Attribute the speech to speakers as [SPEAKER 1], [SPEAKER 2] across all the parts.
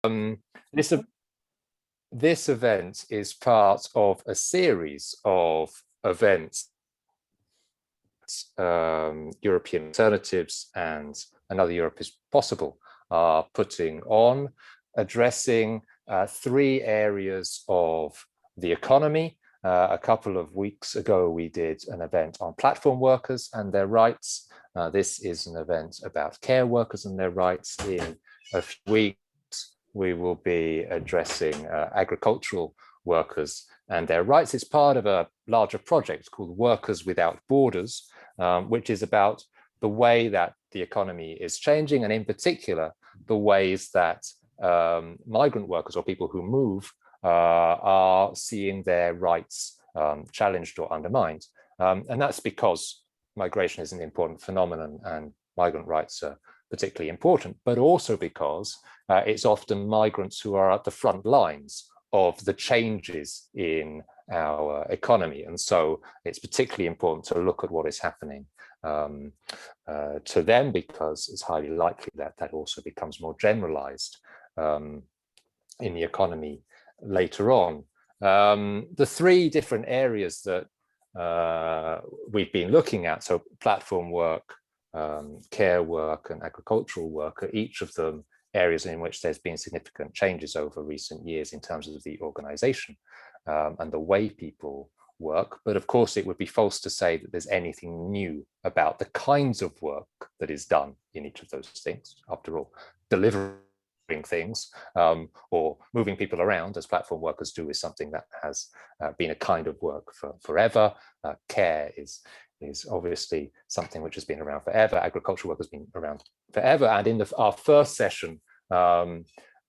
[SPEAKER 1] This this event is part of a series of events European Alternatives and Another Europe is Possible are putting on, addressing three areas of the economy. A couple of weeks ago, we did an event on platform workers and their rights. This is an event about care workers and their rights. In a few weeks, we will be addressing agricultural workers and their rights. It's part of a larger project called Workers Without Borders, which is about the way that the economy is changing, and in particular, the ways that migrant workers or people who move are seeing their rights challenged or undermined. And that's because migration is an important phenomenon and migrant rights are particularly important, but also because it's often migrants who are at the front lines of the changes in our economy. And so it's particularly important to look at what is happening to them, because it's highly likely that that also becomes more generalized in the economy later on. The three different areas that we've been looking at, so platform work, care work and agricultural work, are each of them areas in which there's been significant changes over recent years in terms of the organization and the way people work. But of course, it would be false to say that there's anything new about the kinds of work that is done in each of those things. After all, delivering things or moving people around, as platform workers do, is something that has been a kind of work for forever. Care is obviously something which has been around forever. Agricultural work has been around forever. And in our first session,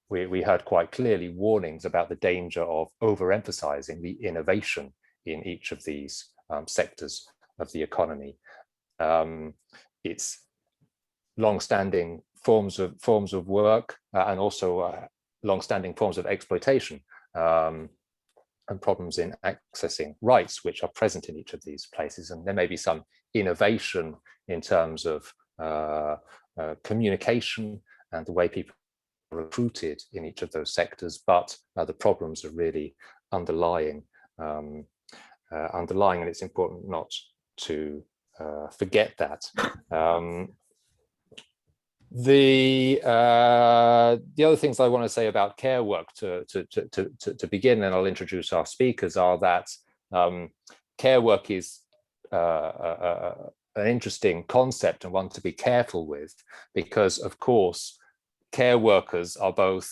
[SPEAKER 1] we heard quite clearly warnings about the danger of overemphasizing the innovation in each of these sectors of the economy. It's long-standing forms of work and also long-standing forms of exploitation and problems in accessing rights which are present in each of these places. And there may be some innovation in terms of communication and the way people are recruited in each of those sectors, but the problems are really underlying, and it's important not to forget that. The other things I want to say about care work to begin, and I'll introduce our speakers, are that care work is an interesting concept and one to be careful with, because of course care workers are both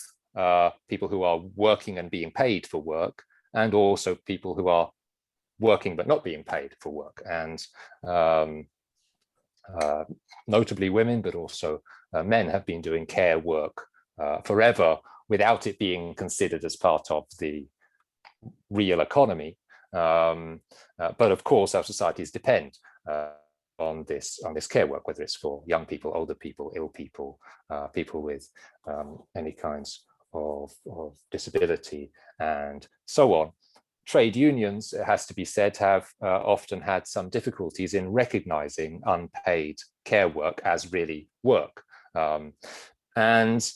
[SPEAKER 1] people who are working and being paid for work, and also people who are working but not being paid for work, and notably women, but also men have been doing care work forever without it being considered as part of the real economy. But of course, our societies depend on this care work, whether it's for young people, older people, ill people, people with any kinds of disability, and so on. Trade unions, it has to be said, have often had some difficulties in recognizing unpaid care work as really work. And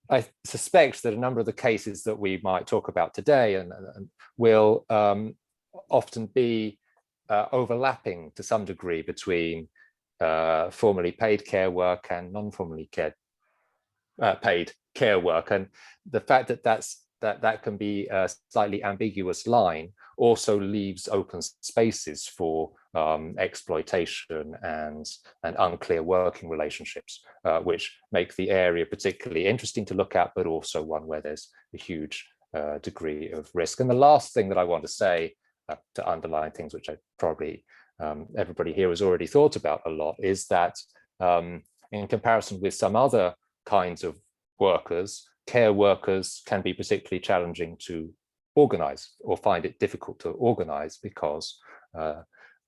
[SPEAKER 1] I suspect that a number of the cases that we might talk about today and will often be overlapping to some degree between formally paid care work and non-formally paid care work. And the fact that that can be a slightly ambiguous line also leaves open spaces for exploitation and unclear working relationships, which make the area particularly interesting to look at, but also one where there's a huge degree of risk. And the last thing that I want to say, to underline things which I probably everybody here has already thought about a lot, is that in comparison with some other kinds of workers, care workers can be particularly challenging to organize, or find it difficult to organize, because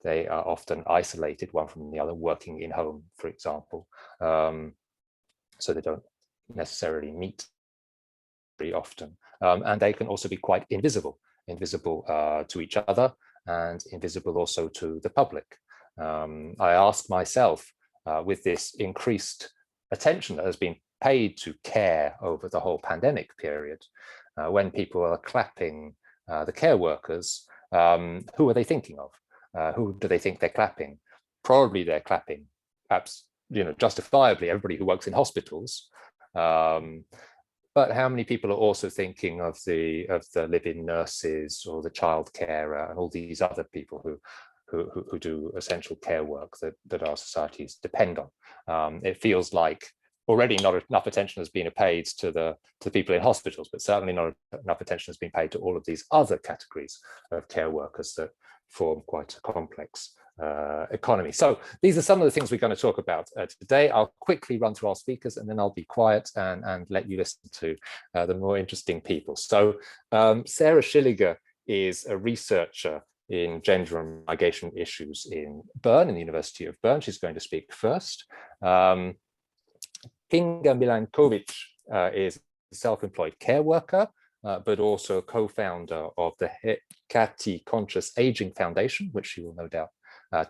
[SPEAKER 1] they are often isolated one from the other, working in home, for example. So they don't necessarily meet very often. And they can also be quite invisible to each other, and invisible also to the public. I ask myself, with this increased attention that has been paid to care over the whole pandemic period, when people are clapping the care workers, who are they thinking of? Who do they think they're clapping? Probably they're clapping, perhaps, justifiably, everybody who works in hospitals. But how many people are also thinking of the live-in nurses or the child carer and all these other people who do essential care work that our societies depend on? It feels like already not enough attention has been paid to the people in hospitals, but certainly not enough attention has been paid to all of these other categories of care workers that form quite a complex economy. So these are some of the things we're going to talk about today. I'll quickly run through our speakers and then I'll be quiet and let you listen to the more interesting people. So Sarah Schilliger is a researcher in gender and migration issues in Bern, in the University of Bern. She's going to speak first. Kinga Milankovic is a self-employed care worker, but also co-founder of the Hecate Conscious Aging Foundation, which she will no doubt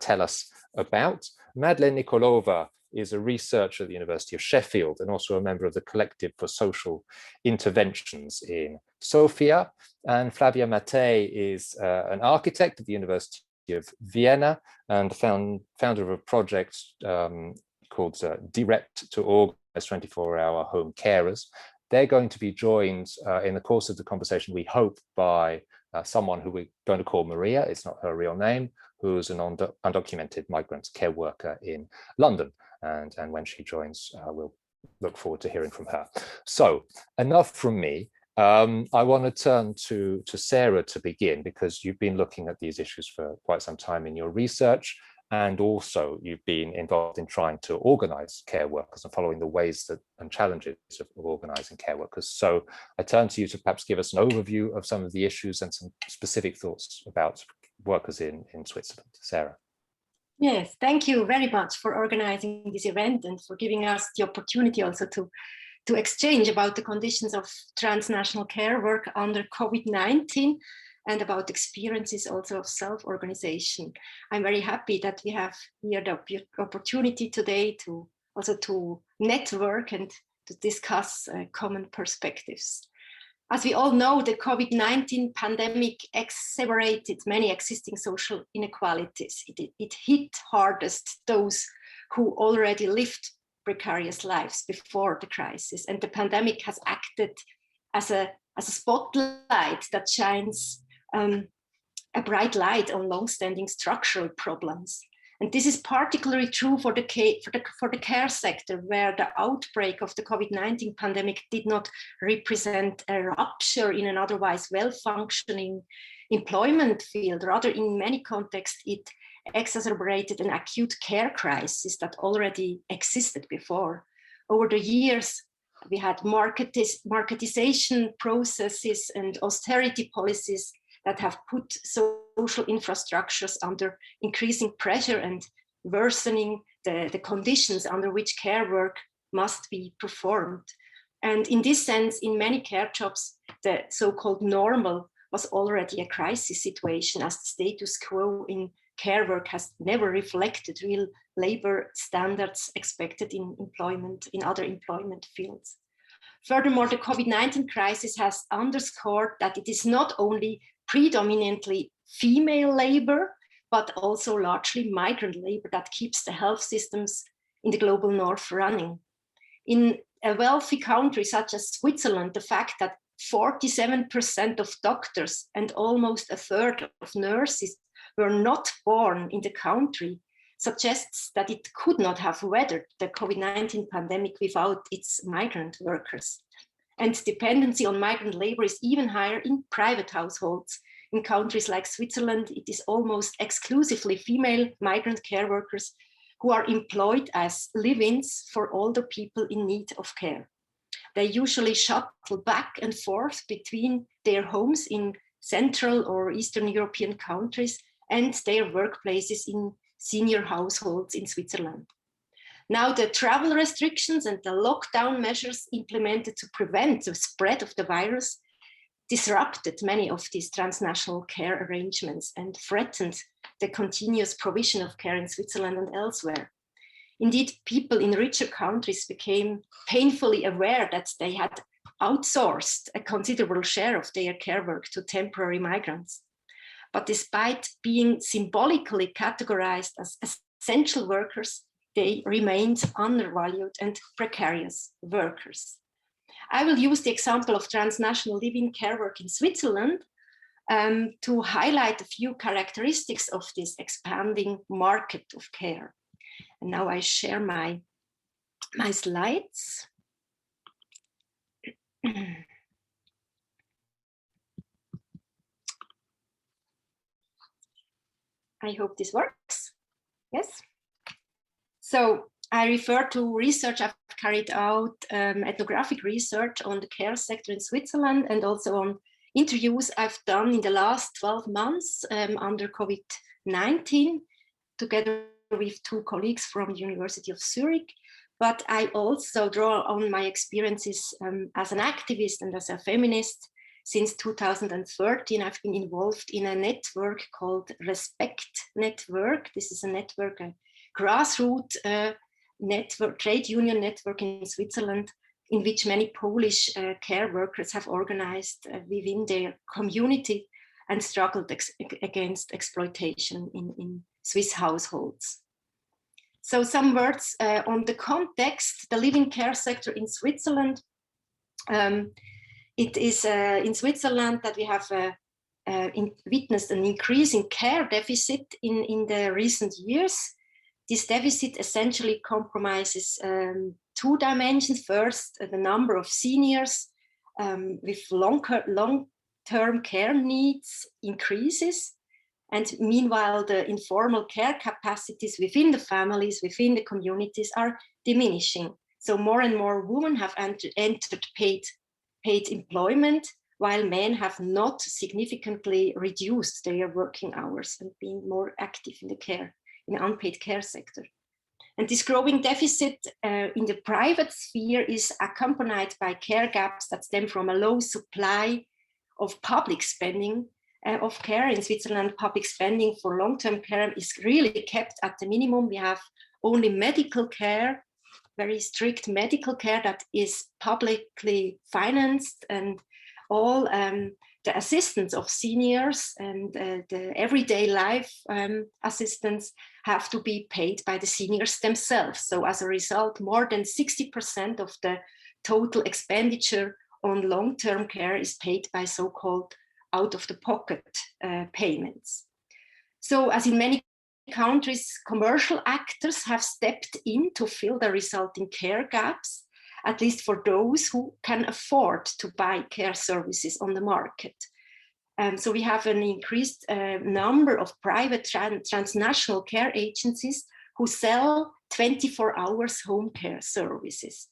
[SPEAKER 1] tell us about. Madeleine Nikolova is a researcher at the University of Sheffield and also a member of the Collective for Social Interventions in Sofia. And Flavia Mattei is an architect at the University of Vienna and founder of a project called Direct to Organize 24-hour Home Carers. They're going to be joined in the course of the conversation, we hope, by someone who we're going to call Maria. It's not her real name, who's an undocumented migrant care worker in London. And when she joins, we'll look forward to hearing from her. So enough from me. I want to turn to Sarah to begin, because you've been looking at these issues for quite some time in your research. And also you've been involved in trying to organize care workers and following the ways and challenges of organizing care workers. So I turn to you to perhaps give us an overview of some of the issues and some specific thoughts about workers in Switzerland. Sarah.
[SPEAKER 2] Yes, thank you very much for organizing this event and for giving us the opportunity also to exchange about the conditions of transnational care work under COVID-19 and about experiences also of self-organization. I'm very happy that we have here the opportunity today to network and to discuss common perspectives. As we all know, the COVID-19 pandemic exacerbated many existing social inequalities. It hit hardest those who already lived precarious lives before the crisis, and the pandemic has acted as a spotlight that shines a bright light on long-standing structural problems. And this is particularly true for the care sector, where the outbreak of the COVID-19 pandemic did not represent a rupture in an otherwise well-functioning employment field. Rather, in many contexts, it exacerbated an acute care crisis that already existed before. Over the years, we had marketization processes and austerity policies that have put social infrastructures under increasing pressure and worsening the conditions under which care work must be performed. And in this sense, in many care jobs, the so-called normal was already a crisis situation, as the status quo in care work has never reflected real labor standards expected in other employment fields. Furthermore, the COVID-19 crisis has underscored that it is not only predominantly female labor, but also largely migrant labor that keeps the health systems in the global north running. In a wealthy country such as Switzerland, the fact that 47% of doctors and almost a third of nurses were not born in the country suggests that it could not have weathered the COVID-19 pandemic without its migrant workers. And dependency on migrant labor is even higher in private households. In countries like Switzerland, it is almost exclusively female migrant care workers who are employed as live-ins for older people in need of care. They usually shuttle back and forth between their homes in Central or Eastern European countries and their workplaces in senior households in Switzerland. Now, the travel restrictions and the lockdown measures implemented to prevent the spread of the virus disrupted many of these transnational care arrangements and threatened the continuous provision of care in Switzerland and elsewhere. Indeed, people in richer countries became painfully aware that they had outsourced a considerable share of their care work to temporary migrants. But despite being symbolically categorized as essential workers, they remained undervalued and precarious workers. I will use the example of transnational live-in care work in Switzerland to highlight a few characteristics of this expanding market of care. And now I share my slides. I hope this works. Yes. So I refer to research I've carried out, ethnographic research on the care sector in Switzerland, and also on interviews I've done in the last 12 months under COVID-19, together with two colleagues from the University of Zurich. But I also draw on my experiences as an activist and as a feminist. Since 2013, I've been involved in a network called Respect Network. This is a network, a grassroots network, trade union network in Switzerland, in which many Polish care workers have organized within their community and struggled against exploitation in Swiss households. So some words on the context, the living care sector in Switzerland. It is in Switzerland that we have witnessed an increase in care deficit in the recent years. This deficit essentially compromises two dimensions. First, the number of seniors with long-term care needs increases. And meanwhile, the informal care capacities within the families, within the communities are diminishing. So more and more women have entered paid employment, while men have not significantly reduced their working hours and been more active in the unpaid care sector. And this growing deficit in the private sphere is accompanied by care gaps that stem from a low supply of public spending of care. In Switzerland, public spending for long-term care is really kept at the minimum. We have only medical care, very strict medical care that is publicly financed, and all the assistance of seniors and the everyday life assistance have to be paid by the seniors themselves. So as a result, more than 60% of the total expenditure on long-term care is paid by so-called out-of-the-pocket payments. So as in many countries, commercial actors have stepped in to fill the resulting care gaps, at least for those who can afford to buy care services on the market. So we have an increased number of private transnational care agencies who sell 24 hours home care services.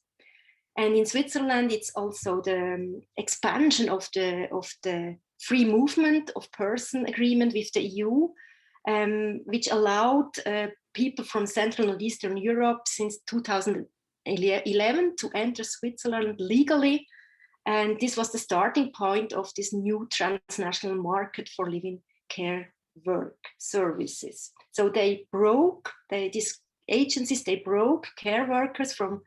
[SPEAKER 2] And in Switzerland, it's also the expansion of the free movement of person agreement with the EU, which allowed people from Central and Eastern Europe since 2011 to enter Switzerland legally. And this was the starting point of this new transnational market for living care work services. So these agencies broke care workers from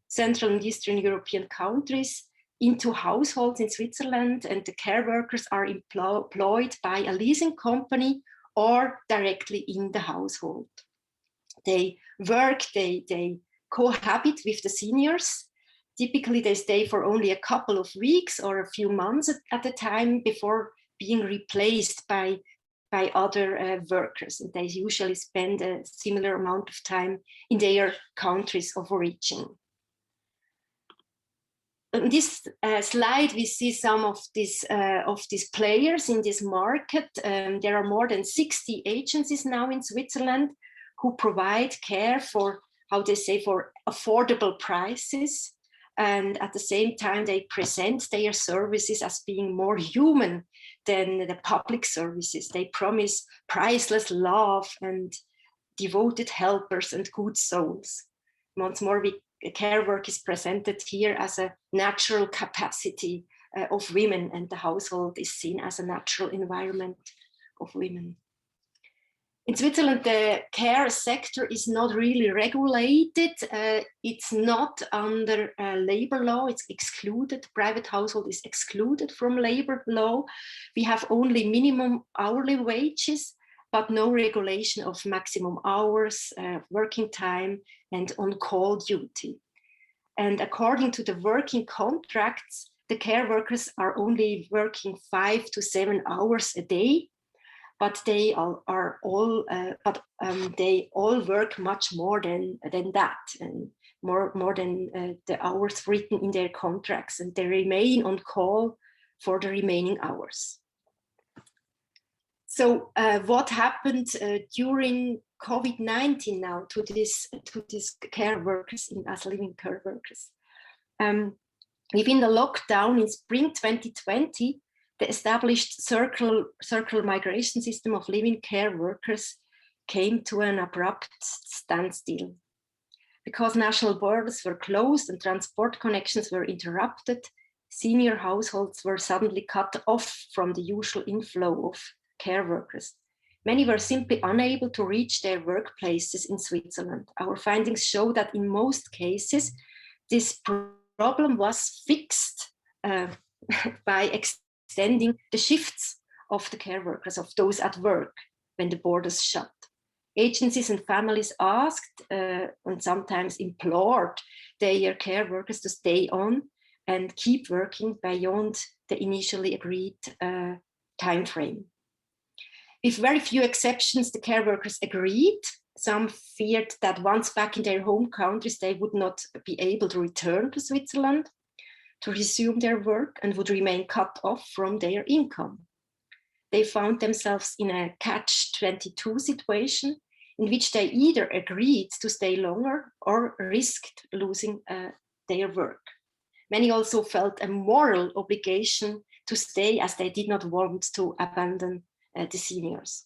[SPEAKER 2] Central and Eastern European countries into households in Switzerland, and the care workers are employed by a leasing company or directly in the household. They work, they cohabit with the seniors. Typically, they stay for only a couple of weeks or a few months at a time before being replaced by other workers. And they usually spend a similar amount of time in their countries of origin. On this slide, we see some of these players in this market. There are more than 60 agencies now in Switzerland who provide care for, how they say, for affordable prices. And at the same time, they present their services as being more human than the public services. They promise priceless love and devoted helpers and good souls. Once more, care work is presented here as a natural capacity of women, and the household is seen as a natural environment of women. In Switzerland, the care sector is not really regulated. It's not under labor law, it's excluded. Private household is excluded from labor law. We have only minimum hourly wages, but no regulation of maximum hours, working time, and on-call duty. And according to the working contracts, the care workers are only working 5 to 7 hours a day, but they they all work much more than that, and more than the hours written in their contracts, and they remain on call for the remaining hours. So what happened during COVID-19 now to these care workers as living care workers? Within the lockdown in spring 2020, the established circular migration system of living care workers came to an abrupt standstill. Because national borders were closed and transport connections were interrupted, senior households were suddenly cut off from the usual inflow of care workers. Many were simply unable to reach their workplaces in Switzerland. Our findings show that in most cases, this problem was fixed by extending the shifts of the care workers, of those at work, when the borders shut. Agencies and families asked and sometimes implored their care workers to stay on and keep working beyond the initially agreed time frame. With very few exceptions, the care workers agreed. Some feared that once back in their home countries, they would not be able to return to Switzerland to resume their work and would remain cut off from their income. They found themselves in a catch-22 situation in which they either agreed to stay longer or risked losing their work. Many also felt a moral obligation to stay as they did not want to abandon the seniors.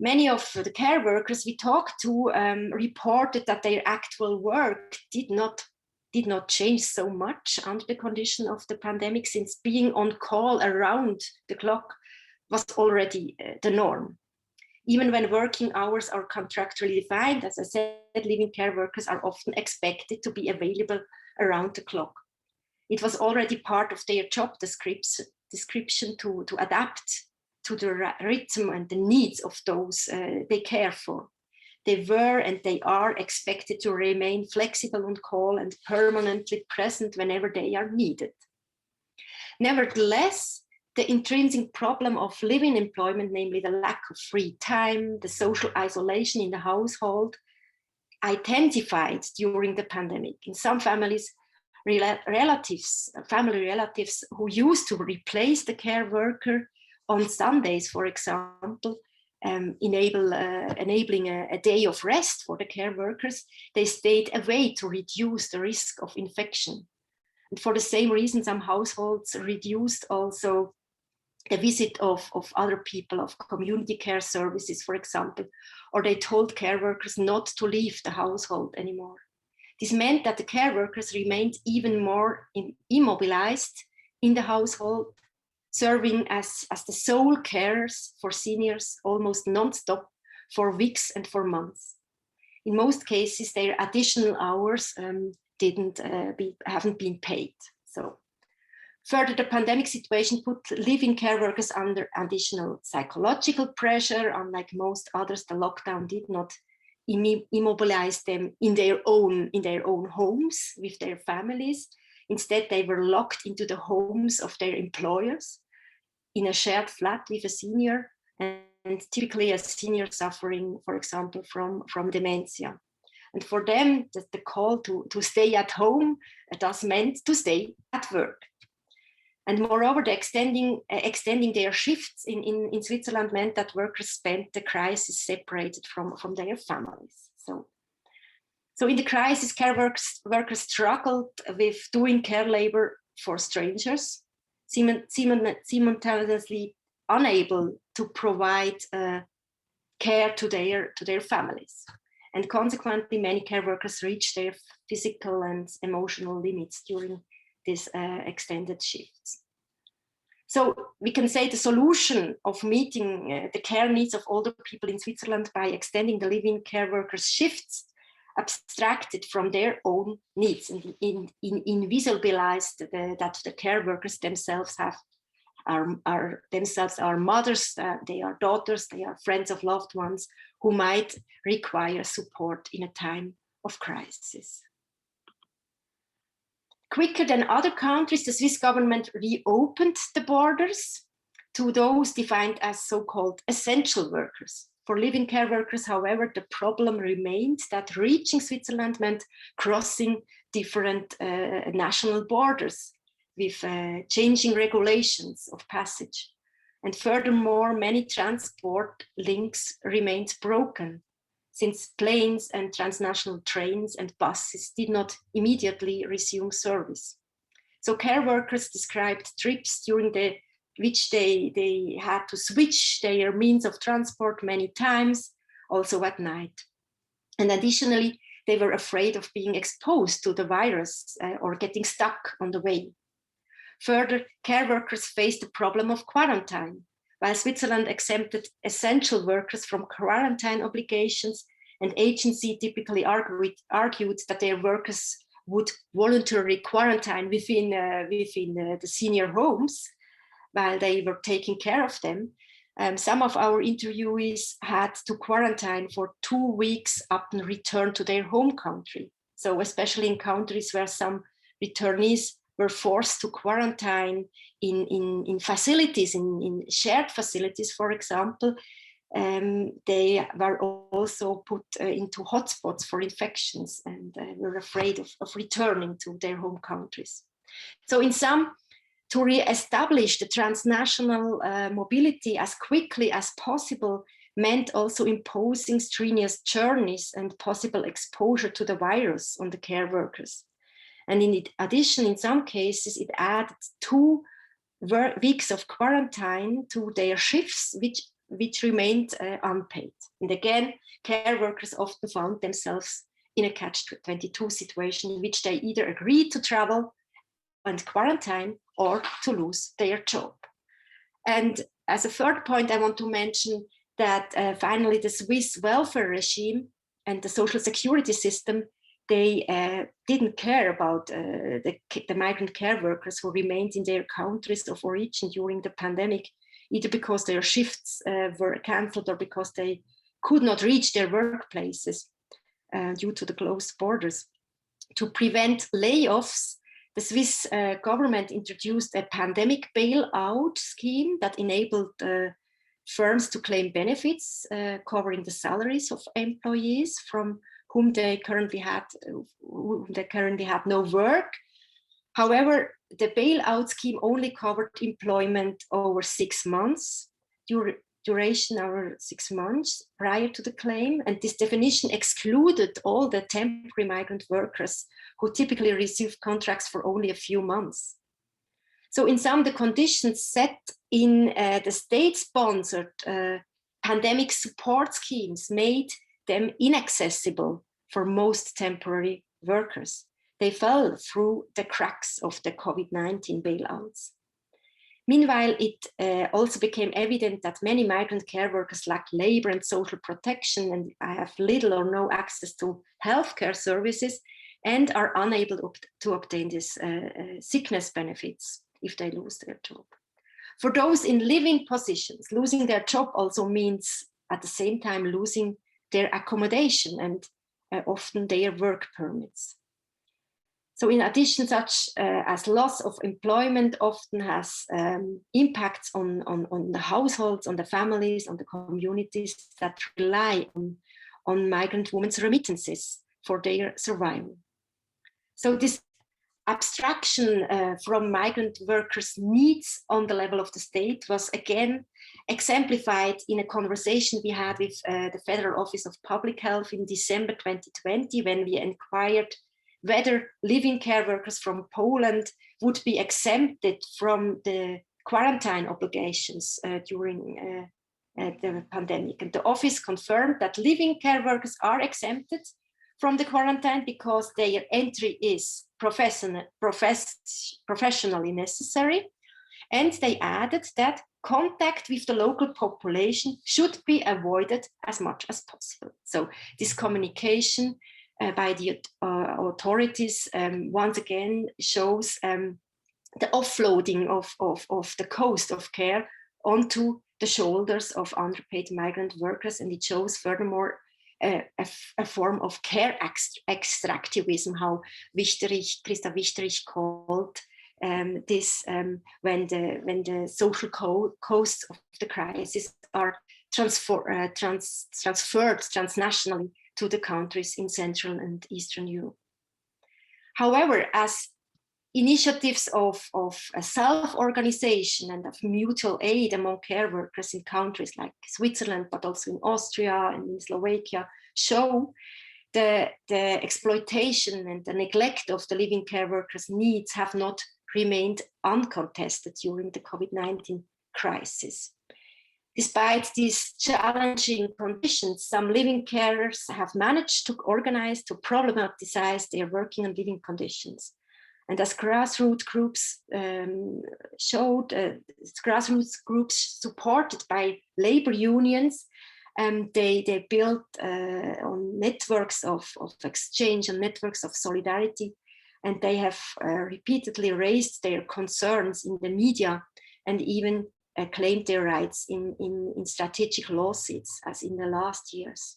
[SPEAKER 2] Many of the care workers we talked to reported that their actual work did not change so much under the condition of the pandemic, since being on call around the clock was already the norm. Even when working hours are contractually defined, as I said, living care workers are often expected to be available around the clock. It was already part of their job description to adapt to the rhythm and the needs of those they care for. They were and they are expected to remain flexible on call and permanently present whenever they are needed. Nevertheless, the intrinsic problem of living employment, namely the lack of free time, the social isolation in the household, intensified during the pandemic. In some families, family relatives who used to replace the care worker on Sundays, for example, enabling a day of rest for the care workers, they stayed away to reduce the risk of infection. And for the same reason, some households reduced also the visit of other people, of community care services, for example, or they told care workers not to leave the household anymore. This meant that the care workers remained even more immobilized in the household, serving as the sole carers for seniors almost non-stop for weeks and for months. In most cases, their additional hours haven't been paid. So further, the pandemic situation put living care workers under additional psychological pressure. Unlike most others, the lockdown did not immobilize them in their own homes with their families. Instead, they were locked into the homes of their employers in a shared flat with a senior, and typically a senior suffering, for example, from dementia. And for them, the call to stay at home thus meant to stay at work. And moreover, the extending their shifts in Switzerland meant that workers spent the crisis separated from their families. So in the crisis, care workers struggled with doing care labor for strangers, simultaneously unable to provide care to their families. And consequently, many care workers reached their physical and emotional limits during these extended shifts. So we can say the solution of meeting the care needs of older people in Switzerland by extending the living care workers' shifts abstracted from their own needs and invisibilized that the care workers themselves are themselves are mothers, they are daughters, they are friends of loved ones who might require support in a time of crisis. Quicker than other countries, the Swiss government reopened the borders to those defined as so-called essential workers. For living care workers, however, the problem remained that reaching Switzerland meant crossing different national borders with changing regulations of passage. And furthermore, many transport links remained broken, since planes and transnational trains and buses did not immediately resume service. So care workers described trips during which they had to switch their means of transport many times, also at night. And additionally, they were afraid of being exposed to the virus or getting stuck on the way. Further, care workers faced the problem of quarantine. While Switzerland exempted essential workers from quarantine obligations, an agency typically argued that their workers would voluntarily quarantine within the senior homes while they were taking care of them. Some of our interviewees had to quarantine for 2 weeks upon return to their home country. So especially in countries where some returnees were forced to quarantine in facilities, in shared facilities, for example, they were also put into hotspots for infections and were afraid of returning to their home countries. So in sum, to re-establish the transnational mobility as quickly as possible meant also imposing strenuous journeys and possible exposure to the virus on the care workers. And in addition, in some cases, it added 2 weeks of quarantine to their shifts, which remained unpaid. And again, care workers often found themselves in a catch-22 situation in which they either agreed to travel and quarantine or to lose their job. And as a third point, I want to mention that finally the Swiss welfare regime and the social security system, they didn't care about the migrant care workers who remained in their countries of origin during the pandemic, either because their shifts were cancelled or because they could not reach their workplaces due to the closed borders. To prevent layoffs, the Swiss government introduced a pandemic bailout scheme that enabled firms to claim benefits covering the salaries of employees from whom they currently had no work. However, the bailout scheme only covered employment over 6 months, duration over 6 months prior to the claim, and this definition excluded all the temporary migrant workers who typically receive contracts for only a few months. So in sum, the conditions set in the state-sponsored pandemic support schemes made them inaccessible for most temporary workers. They fell through the cracks of the COVID-19 bailouts. Meanwhile, it also became evident that many migrant care workers lack labor and social protection and have little or no access to healthcare services and are unable to obtain these sickness benefits if they lose their job. For those in living positions, losing their job also means at the same time losing their accommodation and often their work permits. So in addition, such as loss of employment often has impacts on the households, on the families, on the communities that rely on migrant women's remittances for their survival. So this abstraction from migrant workers' needs on the level of the state was again exemplified in a conversation we had with the Federal Office of Public Health in December 2020, when we inquired whether living care workers from Poland would be exempted from the quarantine obligations during the pandemic. And the office confirmed that living care workers are exempted from the quarantine because their entry is professionally necessary And they added that contact with the local population should be avoided as much as possible. So this communication by the authorities once again shows the offloading of the cost of care onto the shoulders of underpaid migrant workers. And it shows furthermore a form of care extractivism, how Christa Wichterich called this when the social costs of the crisis are transferred transnationally to the countries in Central and Eastern Europe. However, as initiatives of self-organization and of mutual aid among care workers in countries like Switzerland, but also in Austria and in Slovakia, show the exploitation and the neglect of the living care workers' needs have not remained uncontested during the COVID-19 crisis. Despite these challenging conditions, some living carers have managed to organize, to problematize their working and living conditions. And as grassroots groups showed, grassroots groups supported by labor unions, they built on networks of exchange and networks of solidarity, and they have repeatedly raised their concerns in the media and even claimed their rights in strategic lawsuits, as in the last years.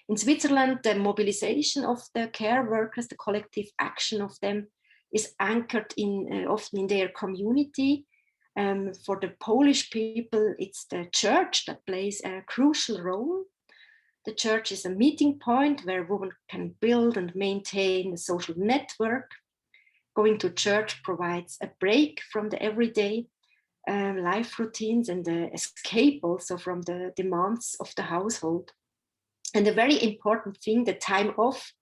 [SPEAKER 2] In Switzerland, the mobilization of the care workers, the collective action of them, is anchored often in their community. For the Polish people, it's the church that plays a crucial role. The church is a meeting point where women can build and maintain a social network. Going to church provides a break from the everyday life routines and the escape also from the demands of the household. And a very important thing, the time off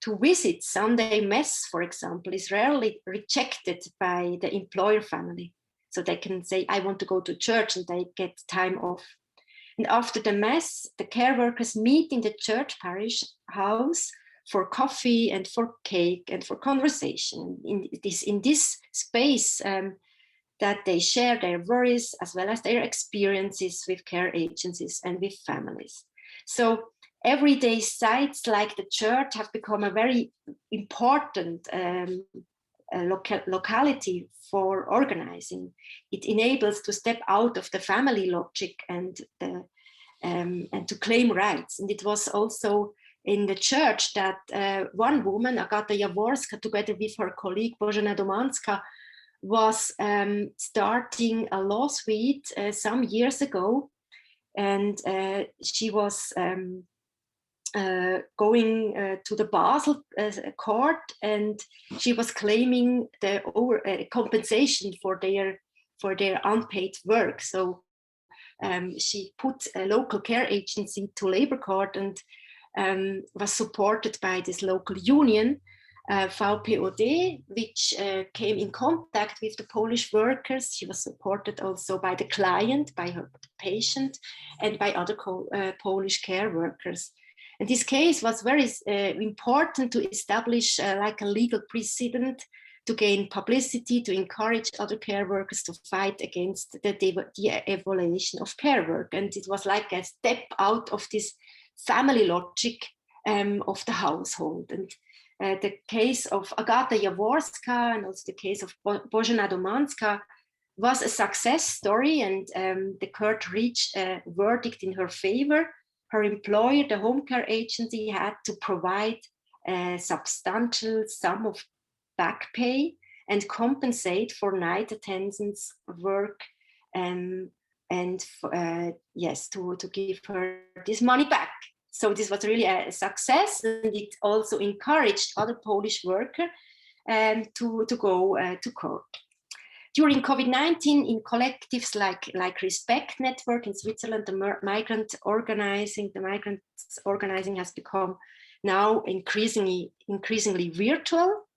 [SPEAKER 2] to visit Sunday Mass, for example, is rarely rejected by the employer family. So they can say, I want to go to church, and they get time off. And after the Mass, the care workers meet in the church parish house for coffee and for cake and for conversation. In this space, that they share their worries as well as their experiences with care agencies and with families. So everyday sites like the church have become a very important locality for organizing. It enables to step out of the family logic and to claim rights. And it was also in the church that one woman, Agata Jaworska, together with her colleague Bożena Domanska, was starting a lawsuit some years ago, and she was going to the Basel court, and she was claiming the compensation for their unpaid work. So she put a local care agency to labor court and was supported by this local union, VPOD, which came in contact with the Polish workers. She was supported also by the client, by her patient, and by other Polish care workers. And this case was very important to establish like a legal precedent, to gain publicity, to encourage other care workers to fight against the evaluation of care work. And it was like a step out of this family logic of the household. And the case of Agata Jaworska and also the case of Bożena Domanska was a success story, and the court reached a verdict in her favor. Her employer, the home care agency, had to provide a substantial sum of back pay and compensate for night attendance work, yes, to give her this money back. So this was really a success, and it also encouraged other Polish workers to go to court. During COVID-19, in collectives like Respect Network in Switzerland, the migrants organizing has become now increasingly virtual.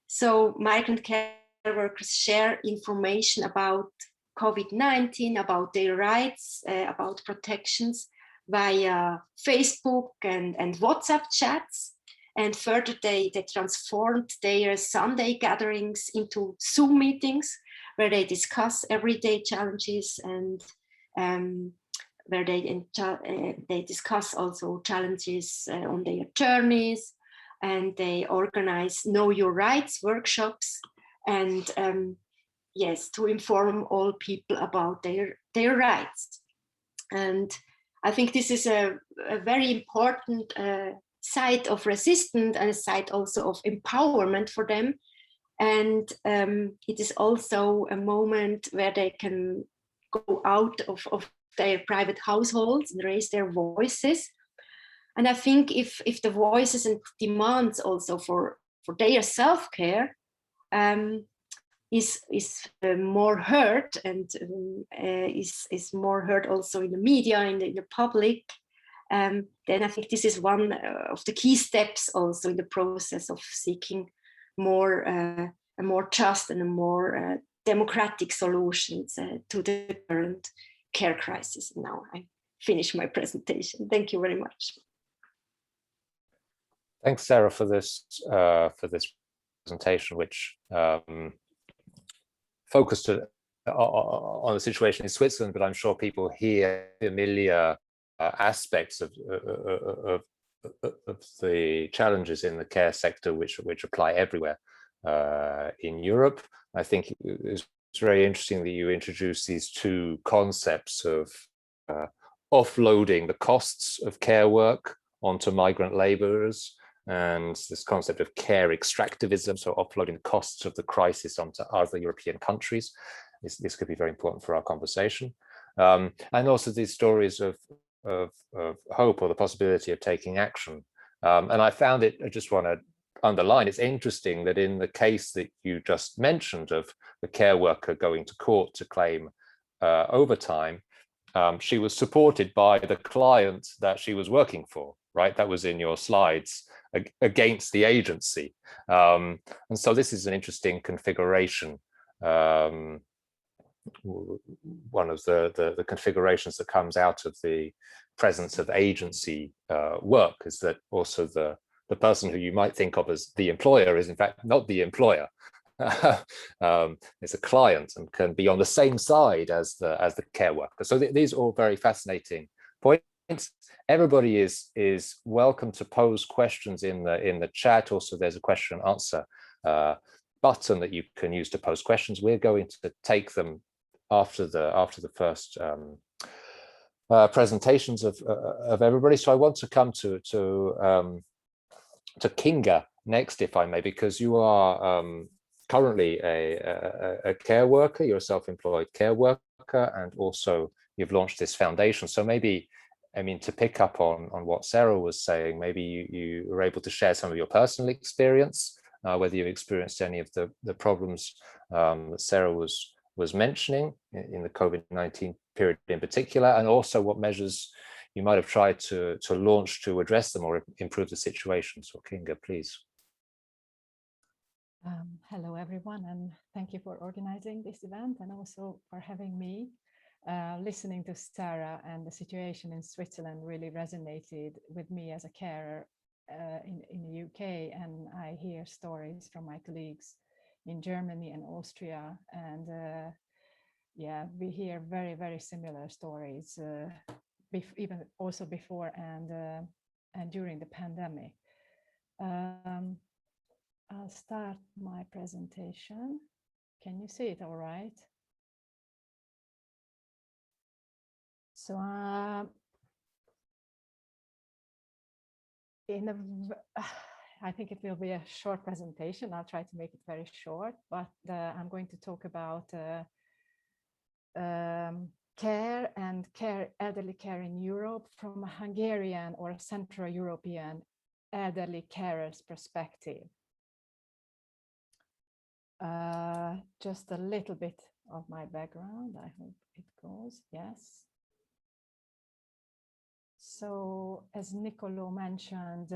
[SPEAKER 2] So migrant care workers share information about COVID-19, about their rights, about protections via Facebook and WhatsApp chats. And further, they transformed their Sunday gatherings into Zoom meetings, where they discuss everyday challenges and where they discuss also challenges on their journeys, and they organize Know Your Rights workshops, and yes, to inform all people about their rights. And I think this is a very important side of resistance and a side also of empowerment for them. And it is also a moment where they can go out of their private households and raise their voices. And I think if the voices and demands also for their self-care is more heard, and is more heard also in the media, in the public, then I think this is one of the key steps also in the process of seeking more a more just and a more democratic solutions to the current care crisis. Now I finish my presentation. Thank you very much.
[SPEAKER 1] Thanks, Sarah, for this presentation, which focused on the situation in Switzerland, but I'm sure people hear familiar aspects of the challenges in the care sector, which apply everywhere in Europe. I think it's very interesting that you introduced these two concepts of offloading the costs of care work onto migrant laborers, and this concept of care extractivism, so offloading the costs of the crisis onto other European countries. This could be very important for our conversation. And also these stories of hope, or the possibility of taking action. And I found it, I just want to underline, it's interesting that in the case that you just mentioned of the care worker going to court to claim overtime, she was supported by the client that she was working for, right? That was in your slides, against the agency. And so this is an interesting configuration. One of the configurations that comes out of the presence of agency work is that also the person who you might think of as the employer is in fact not the employer. It's a client and can be on the same side as the care worker. So these are all very fascinating points. Everybody is welcome to pose questions in the chat. Also, there's a question and answer button that you can use to pose questions. We're going to take them after the first presentations of everybody. So I want to come to Kinga next, if I may, because you are currently a care worker. You're a self-employed care worker, and also you've launched this foundation. So maybe, I mean, to pick up on what Sarah was saying, maybe you were able to share some of your personal experience, whether you've experienced any of the problems that Sarah was mentioning in the COVID-19 period in particular, and also what measures you might have tried to launch to address them or improve the situation. So Kinga, please.
[SPEAKER 3] Hello, everyone, and thank you for organizing this event and also for having me. Listening to Sarah and the situation in Switzerland really resonated with me as a carer in the UK, and I hear stories from my colleagues in Germany and Austria, and yeah, we hear very, very similar stories, even also before and during the pandemic. I'll start my presentation. Can you see it all right? So I think it will be a short presentation. I'll try to make it very short, but I'm going to talk about care and elderly care in Europe from a Hungarian or a Central European elderly carers perspective. Just a little bit of my background. I hope it goes. Yes. So, as Nicolo mentioned,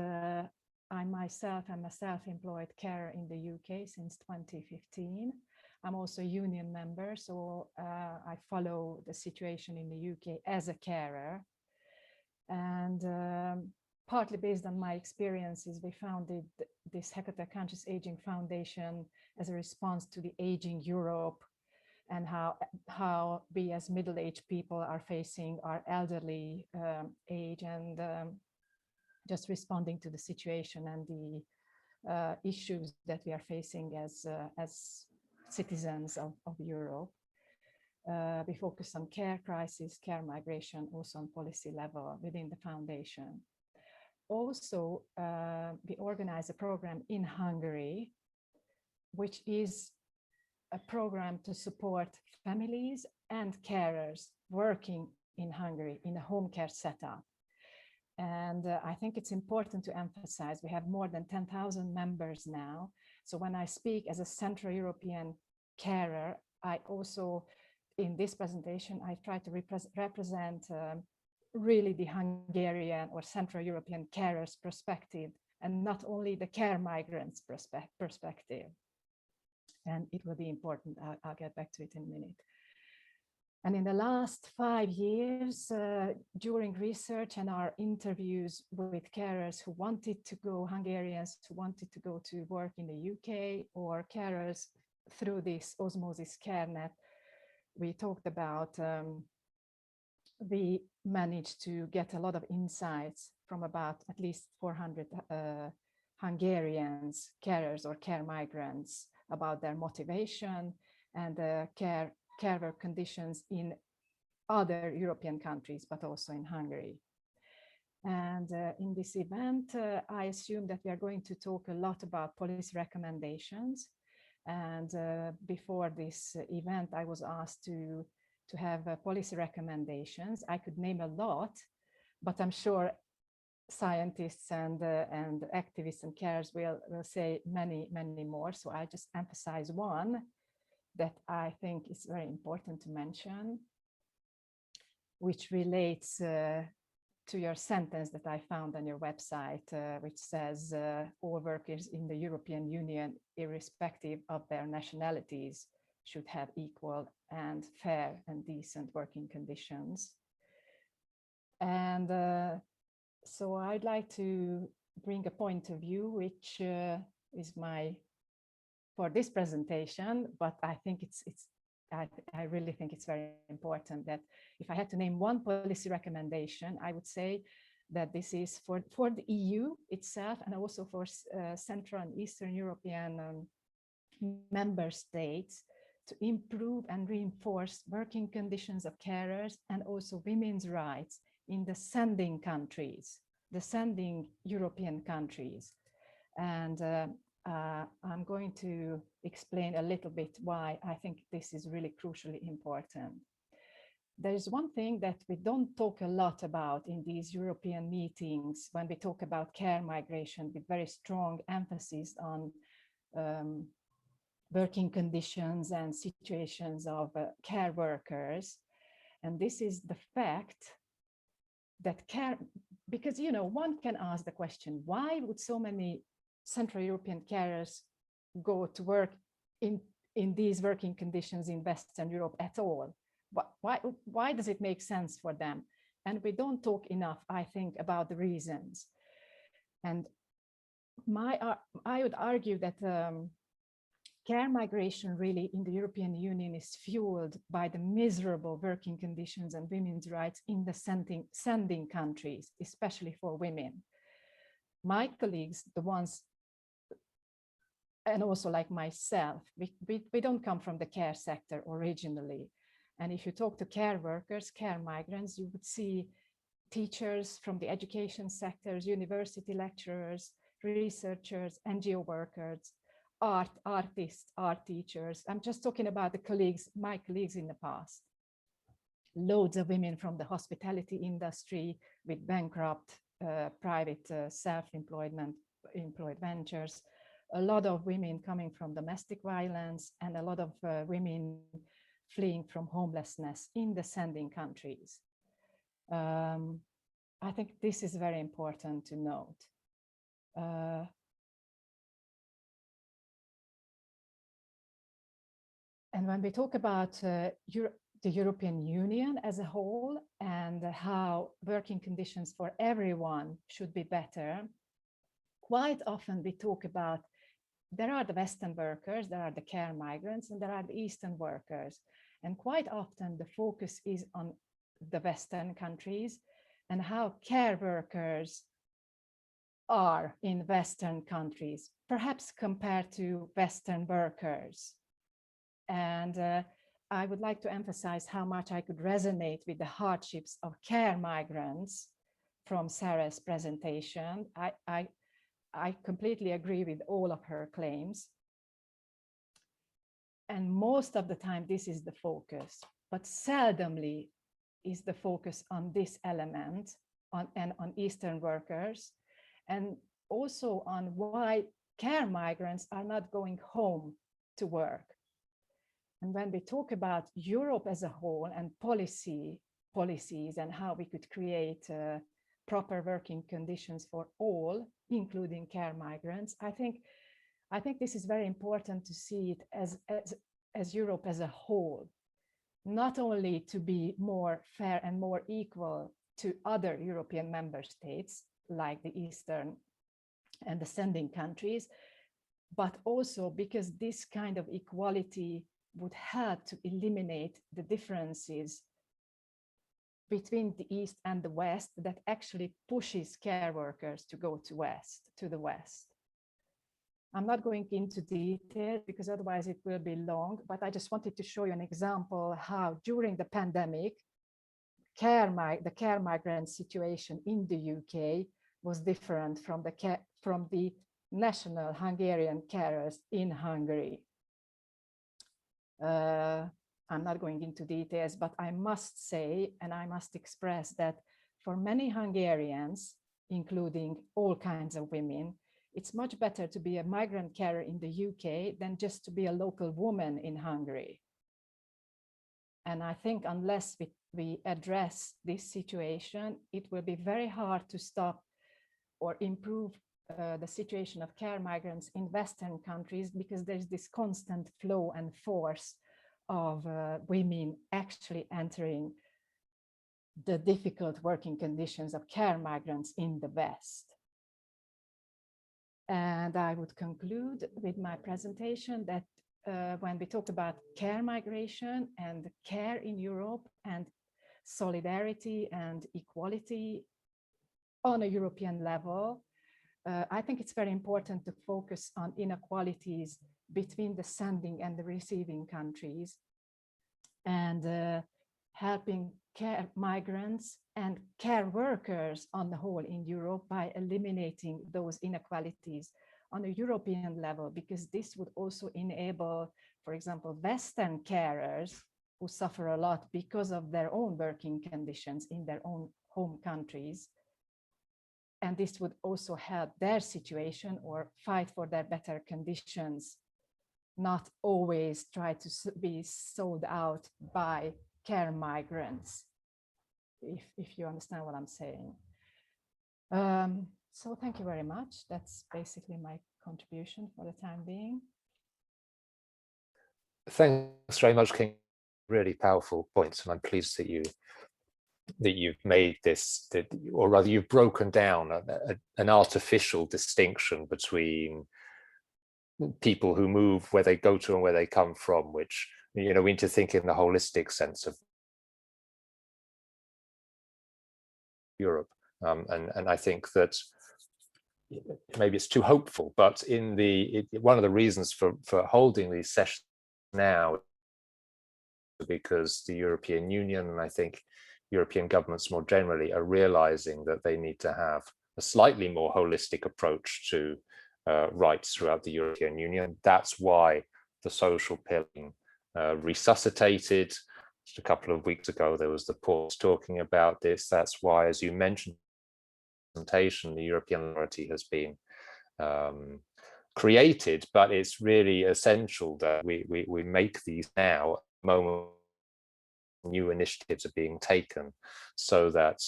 [SPEAKER 3] I myself am a self-employed carer in the UK since 2015. I'm also a union member, so I follow the situation in the UK as a carer. And partly based on my experiences, we founded this Hecate Conscious Aging Foundation as a response to the Aging Europe and how we as middle-aged people are facing our elderly age, and just responding to the situation and the issues that we are facing as citizens of Europe. We focus on care crisis, care migration, also on policy level within the foundation. Also, we organize a program in Hungary, which is a program to support families and carers working in Hungary in a home care setup. And I think it's important to emphasize we have more than 10,000 members now. So when I speak as a Central European carer, I also, in this presentation, I try to represent really the Hungarian or Central European carers perspective, and not only the care migrants perspective. And it will be important. I'll get back to it in a minute. And in the last 5 years, during research and our interviews with carers who wanted to go, Hungarians who wanted to go to work in the UK, or carers through this Osmosis Care Net, we talked about, we managed to get a lot of insights from about at least 400 Hungarians, carers or care migrants, about their motivation and care work conditions in other European countries, but also in Hungary. And in this event, I assume that we are going to talk a lot about policy recommendations. And before this event, I was asked to have policy recommendations. I could name a lot, but I'm sure scientists and activists and carers will say many, many more. So I just emphasize one that I think is very important to mention, which relates to your sentence that I found on your website, which says all workers in the European Union, irrespective of their nationalities, should have equal and fair and decent working conditions. And so I'd like to bring a point of view, which is for this presentation, but I think I really think it's very important that if I had to name one policy recommendation, I would say that this is for the EU itself, and also for Central and Eastern European member states, to improve and reinforce working conditions of carers and also women's rights in the sending countries, the sending European countries. And I'm going to explain a little bit why I think this is really crucially important. There is one thing that we don't talk a lot about in these European meetings when we talk about care migration, with very strong emphasis on working conditions and situations of care workers. And this is the fact that because, you know, one can ask the question, why would so many Central European carers go to work in these working conditions in Western Europe at all? Why does it make sense for them? And we don't talk enough, I think, about the reasons. And I would argue that care migration really in the European Union is fueled by the miserable working conditions and women's rights in the sending countries, especially for women. My colleagues, the ones, and also like myself, we don't come from the care sector originally. And if you talk to care workers, care migrants, you would see teachers from the education sectors, university lecturers, researchers, NGO workers, artists, art teachers. I'm just talking about my colleagues in the past. Loads of women from the hospitality industry with bankrupt private self-employed ventures, a lot of women coming from domestic violence, and a lot of women fleeing from homelessness in the sending countries. I think this is very important to note. And when we talk about the European Union as a whole and how working conditions for everyone should be better, quite often we talk about there are the Western workers, there are the care migrants, and there are the Eastern workers. And quite often the focus is on the Western countries and how care workers are in Western countries, perhaps compared to Western workers. And I would like to emphasize how much I could resonate with the hardships of care migrants from Sarah's presentation. I completely agree with all of her claims. And most of the time, this is the focus, but seldomly is the focus on this element and on Eastern workers, and also on why care migrants are not going home to work. And when we talk about Europe as a whole and policies and how we could create proper working conditions for all, including care migrants, I think this is very important to see it as Europe as a whole, not only to be more fair and more equal to other European member states, like the Eastern and the sending countries, but also because this kind of equality would help to eliminate the differences between the East and the West that actually pushes care workers to go to the West. I'm not going into detail because otherwise it will be long, but I just wanted to show you an example how during the pandemic, the care migrant situation in the UK was different from the national Hungarian carers in Hungary. I'm not going into details, but I must say, and I must express that for many Hungarians, including all kinds of women, it's much better to be a migrant carer in the UK than just to be a local woman in Hungary. And I think unless we address this situation, it will be very hard to stop or improve the situation of care migrants in Western countries, because there's this constant flow and force of women actually entering the difficult working conditions of care migrants in the West. And I would conclude with my presentation that when we talk about care migration and care in Europe and solidarity and equality on a European level, I think it's very important to focus on inequalities between the sending and the receiving countries, and helping care migrants and care workers on the whole in Europe by eliminating those inequalities on a European level, because this would also enable, for example, Western carers who suffer a lot because of their own working conditions in their own home countries. And this would also help their situation or fight for their better conditions, not always try to be sold out by care migrants, if you understand what I'm saying. So thank you very much. That's basically my contribution for the time being.
[SPEAKER 1] Thanks very much, King. Really powerful points, and I'm pleased that you've made this, or rather you've broken down an artificial distinction between people who move, where they go to and where they come from, which, we need to think in the holistic sense of Europe. And I think that maybe it's too hopeful, but one of the reasons for holding these sessions now, because the European Union, and I think European governments more generally, are realizing that they need to have a slightly more holistic approach to rights throughout the European Union. That's why the social pillar resuscitated. Just a couple of weeks ago, there was the Porto talking about this. That's why, as you mentioned, the European Authority has been created, but it's really essential that we make these now, moment new initiatives are being taken, so that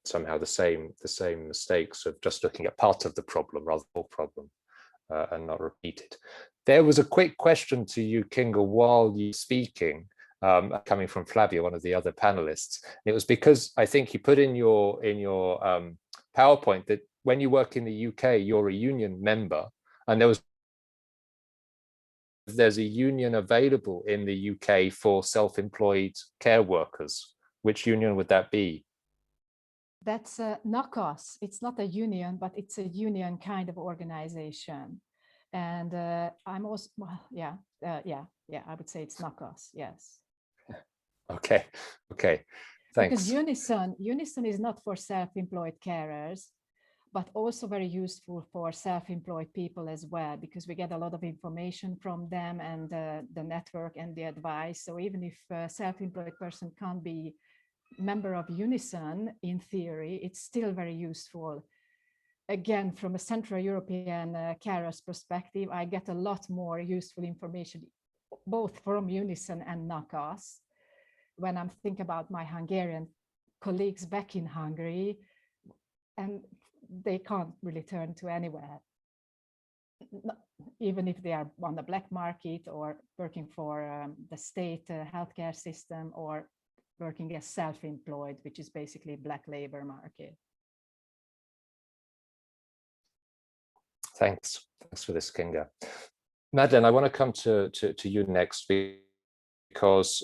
[SPEAKER 1] somehow the same mistakes of just looking at part of the problem rather than the whole problem are not repeated. There was a quick question to you, Kinga, while you were speaking, coming from Flavia, one of the other panelists. It was because I think you put in your PowerPoint that when you work in the UK, you're a union member, and there was there's a union available in the UK for self-employed care workers. Which union would that be?
[SPEAKER 3] That's NACOS. It's not a union, but it's a union kind of organization. And I'm also, well, yeah, I would say it's NACOS, yes.
[SPEAKER 1] Okay, thanks.
[SPEAKER 3] Because Unison is not for self-employed carers, but also very useful for self-employed people as well, because we get a lot of information from them and the network and the advice. So even if a self-employed person can't be member of Unison, in theory, it's still very useful. Again, from a Central European carers perspective, I get a lot more useful information, both from Unison and NACOS. When I'm thinking about my Hungarian colleagues back in Hungary, and they can't really turn to anywhere, even if they are on the black market or working for the state healthcare system or working as self-employed, which is basically black labor market.
[SPEAKER 1] Thanks for this, Kinga. Madeleine, I want to come to you next, because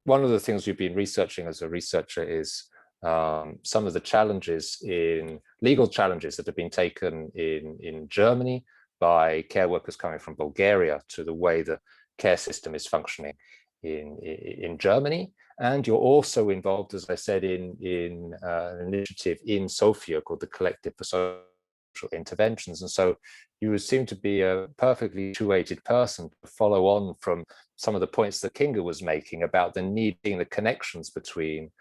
[SPEAKER 1] one of the things you've been researching as a researcher is some of the legal challenges that have been taken in Germany by care workers coming from Bulgaria to the way the care system is functioning in Germany. And you're also involved, as I said, in an initiative in Sofia called the Collective for Social Interventions. And so you seem to be a perfectly situated person to follow on from some of the points that Kinga was making about the needing the connections between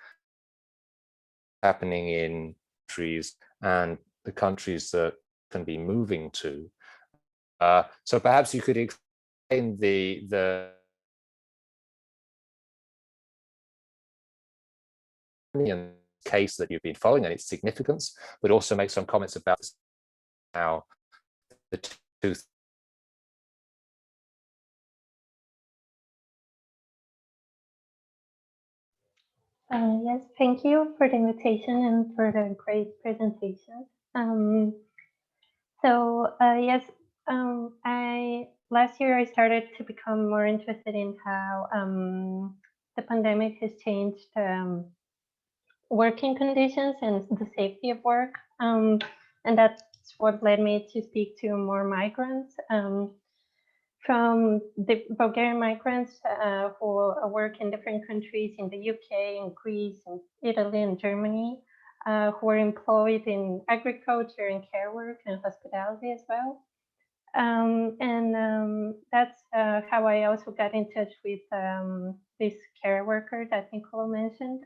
[SPEAKER 1] happening in countries and the countries that can be moving to. So perhaps you could explain the case that you've been following and its significance, but also make some comments about how the two.
[SPEAKER 4] Yes, thank you for the invitation and for the great presentation. Last year I started to become more interested in how the pandemic has changed working conditions and the safety of work, and that's what led me to speak to more migrants. From the Bulgarian migrants who work in different countries in the UK and Greece and Italy and Germany, who are employed in agriculture and care work and hospitality as well. That's how I also got in touch with this care worker that Nicola mentioned,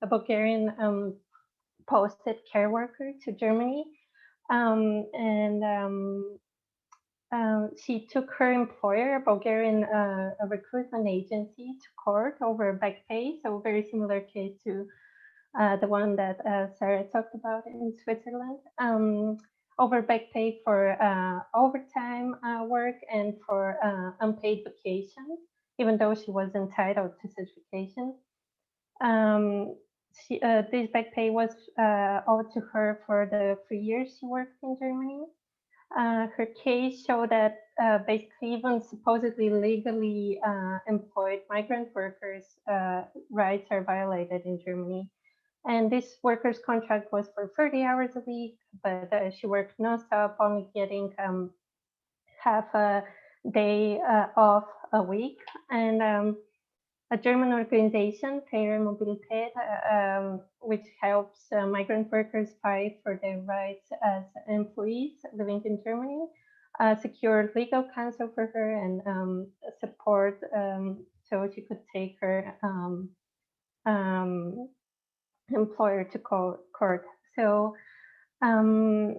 [SPEAKER 4] a Bulgarian posted care worker to Germany. She took her employer, a Bulgarian recruitment agency, to court over back pay. So a very similar case to the one that Sarah talked about in Switzerland. Over back pay for overtime work and for unpaid vacations, even though she was entitled to such vacations. This back pay was owed to her for the 3 years she worked in Germany. Her case showed that basically even supposedly legally employed migrant workers' rights are violated in Germany. And this worker's contract was for 30 hours a week, but she worked nonstop, only getting half a day off a week. And a German organization, Faire Mobilität, which helps migrant workers fight for their rights as employees living in Germany, secured legal counsel for her and support so she could take her employer to court. So her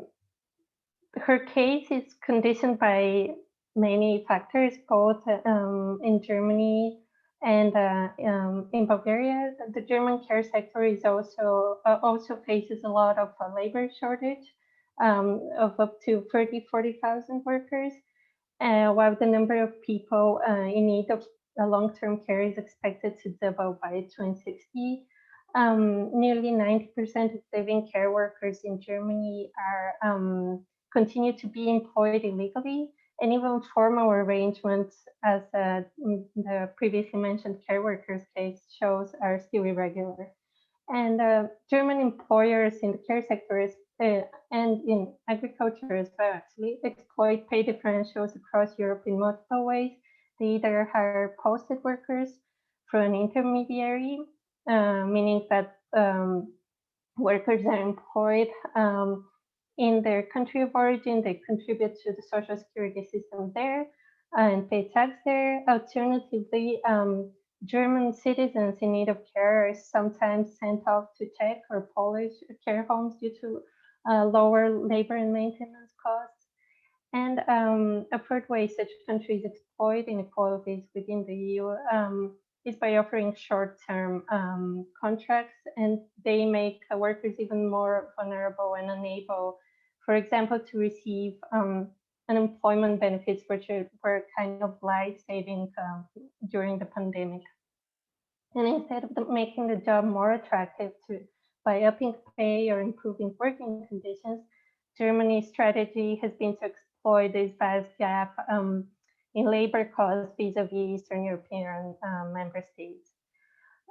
[SPEAKER 4] case is conditioned by many factors, both in Germany and in Bulgaria. The German care sector is also faces a lot of labor shortage of up to 40,000 workers, while the number of people in need of long-term care is expected to double by 2060. Nearly 90% of living care workers in Germany are continue to be employed illegally, and even formal arrangements, as the previously mentioned care workers case shows, are still irregular. And German employers in the care sector and in agriculture as well actually exploit pay differentials across Europe in multiple ways. They either hire posted workers through an intermediary, meaning that workers are employed in their country of origin, they contribute to the social security system there and pay tax there. Alternatively, German citizens in need of care are sometimes sent off to Czech or Polish care homes due to lower labor and maintenance costs. And a third way such countries exploit inequalities within the EU is by offering short-term contracts, and they make workers even more vulnerable and unable, for example, to receive unemployment benefits, which were kind of life-saving during the pandemic. And instead of making the job more attractive by upping pay or improving working conditions, Germany's strategy has been to exploit this vast gap in labor costs vis-a-vis Eastern European member states.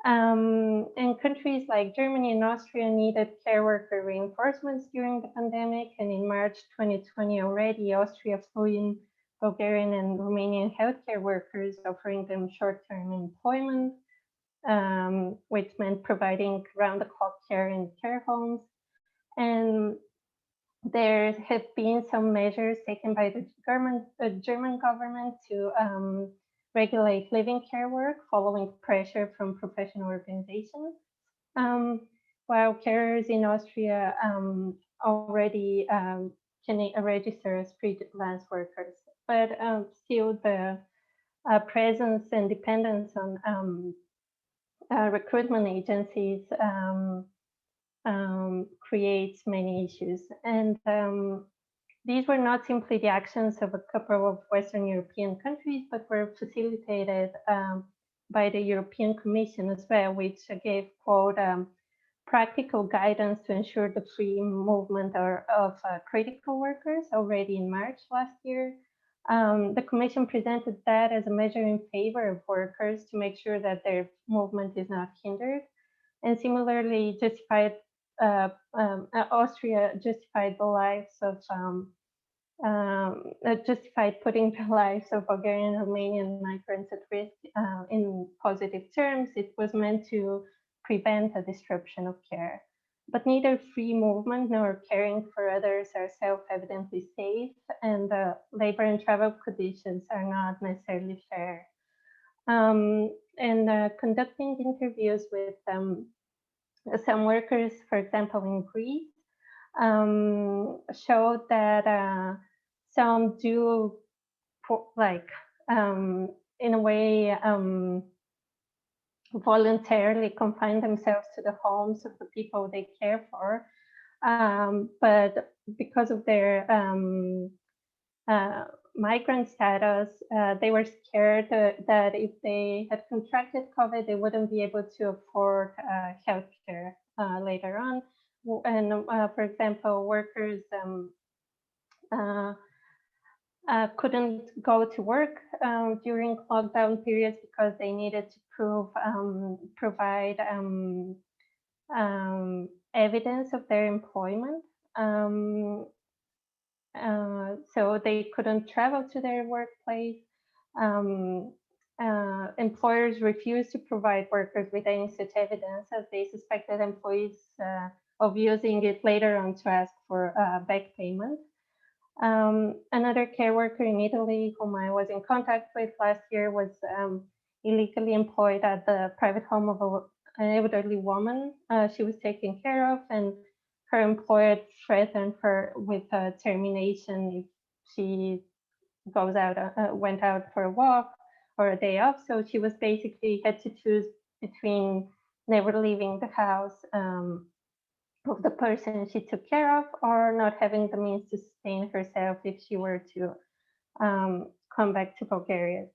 [SPEAKER 4] And countries like Germany and Austria needed care worker reinforcements during the pandemic. And in March 2020 already, Austria flew in Bulgarian and Romanian healthcare workers, offering them short-term employment, which meant providing round-the-clock care in care homes. And there have been some measures taken by the German government to regulate living care work following pressure from professional organizations, while carers in Austria already can register as freelance workers. But still the presence and dependence on recruitment agencies creates many issues. And these were not simply the actions of a couple of Western European countries, but were facilitated by the European Commission as well, which gave, quote, practical guidance to ensure the free movement of critical workers already in March last year. The Commission presented that as a measure in favor of workers to make sure that their movement is not hindered. And similarly, Austria justified the lives of justified putting the lives of Bulgarian and Romanian migrants at risk in positive terms. It was meant to prevent a disruption of care. But neither free movement nor caring for others are self-evidently safe, and labor and travel conditions are not necessarily fair. Conducting interviews with some workers, for example, in Greece, showed that some do, in a way, voluntarily confine themselves to the homes of the people they care for. But because of their migrant status, they were scared that if they had contracted COVID, they wouldn't be able to afford healthcare later on. And for example, workers couldn't go to work during lockdown periods because they needed to provide evidence of their employment. So they couldn't travel to their workplace. Employers refused to provide workers with any such evidence, as they suspected employees of using it later on to ask for back payment. Another care worker in Italy, whom I was in contact with last year, was illegally employed at the private home of an elderly woman she was taking care of, and her employer threatened her with termination if she went out for a walk or a day off. So she was basically had to choose between never leaving the house of the person she took care of, or not having the means to sustain herself if she were to come back to Bulgaria.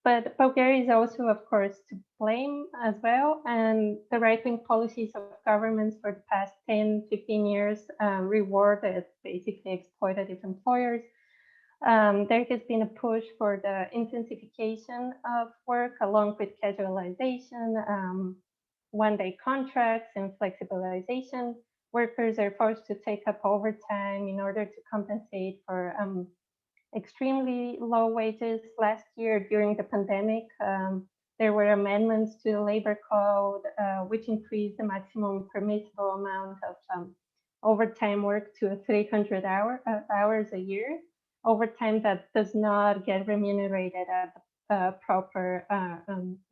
[SPEAKER 4] But Bulgaria is also, of course, to blame as well. And the right-wing policies of governments for the past 10, 15 years rewarded basically exploitative employers. There has been a push for the intensification of work along with casualization, one-day contracts and flexibilization. Workers are forced to take up overtime in order to compensate for extremely low wages. Last year during the pandemic, there were amendments to the labor code, which increased the maximum permissible amount of overtime work to 300 hours a year. Overtime that does not get remunerated at the proper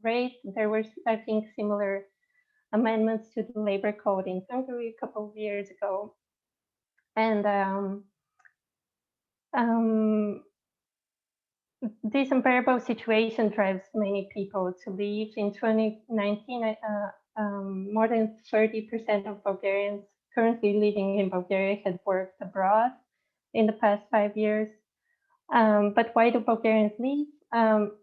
[SPEAKER 4] rate. There were, I think, similar amendments to the labor code in Hungary a couple of years ago. And this unbearable situation drives many people to leave. In 2019, more than 30% of Bulgarians currently living in Bulgaria had worked abroad in the past 5 years. But why do Bulgarians leave?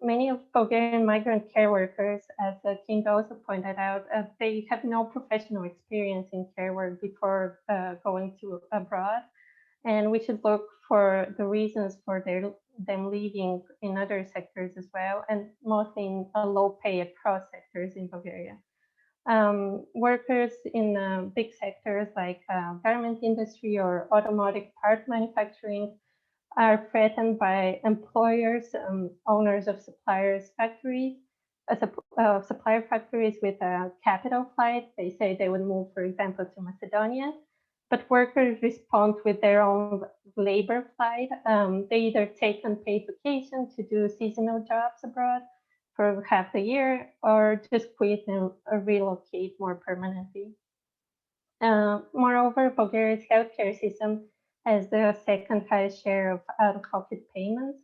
[SPEAKER 4] Many of Bulgarian migrant care workers, as King also pointed out, they have no professional experience in care work before going to abroad. And we should look for the reasons for them leaving in other sectors as well, and mostly in low pay across sectors in Bulgaria. Workers in big sectors like garment industry or automotive part manufacturing are threatened by employers, owners of suppliers factories, supplier factories with a capital flight. They say they would move, for example, to Macedonia, but workers respond with their own labor flight. They either take unpaid vacation to do seasonal jobs abroad for half a year, or just quit and relocate more permanently. Moreover, Bulgaria's healthcare system has the second highest share of out-of-pocket payments.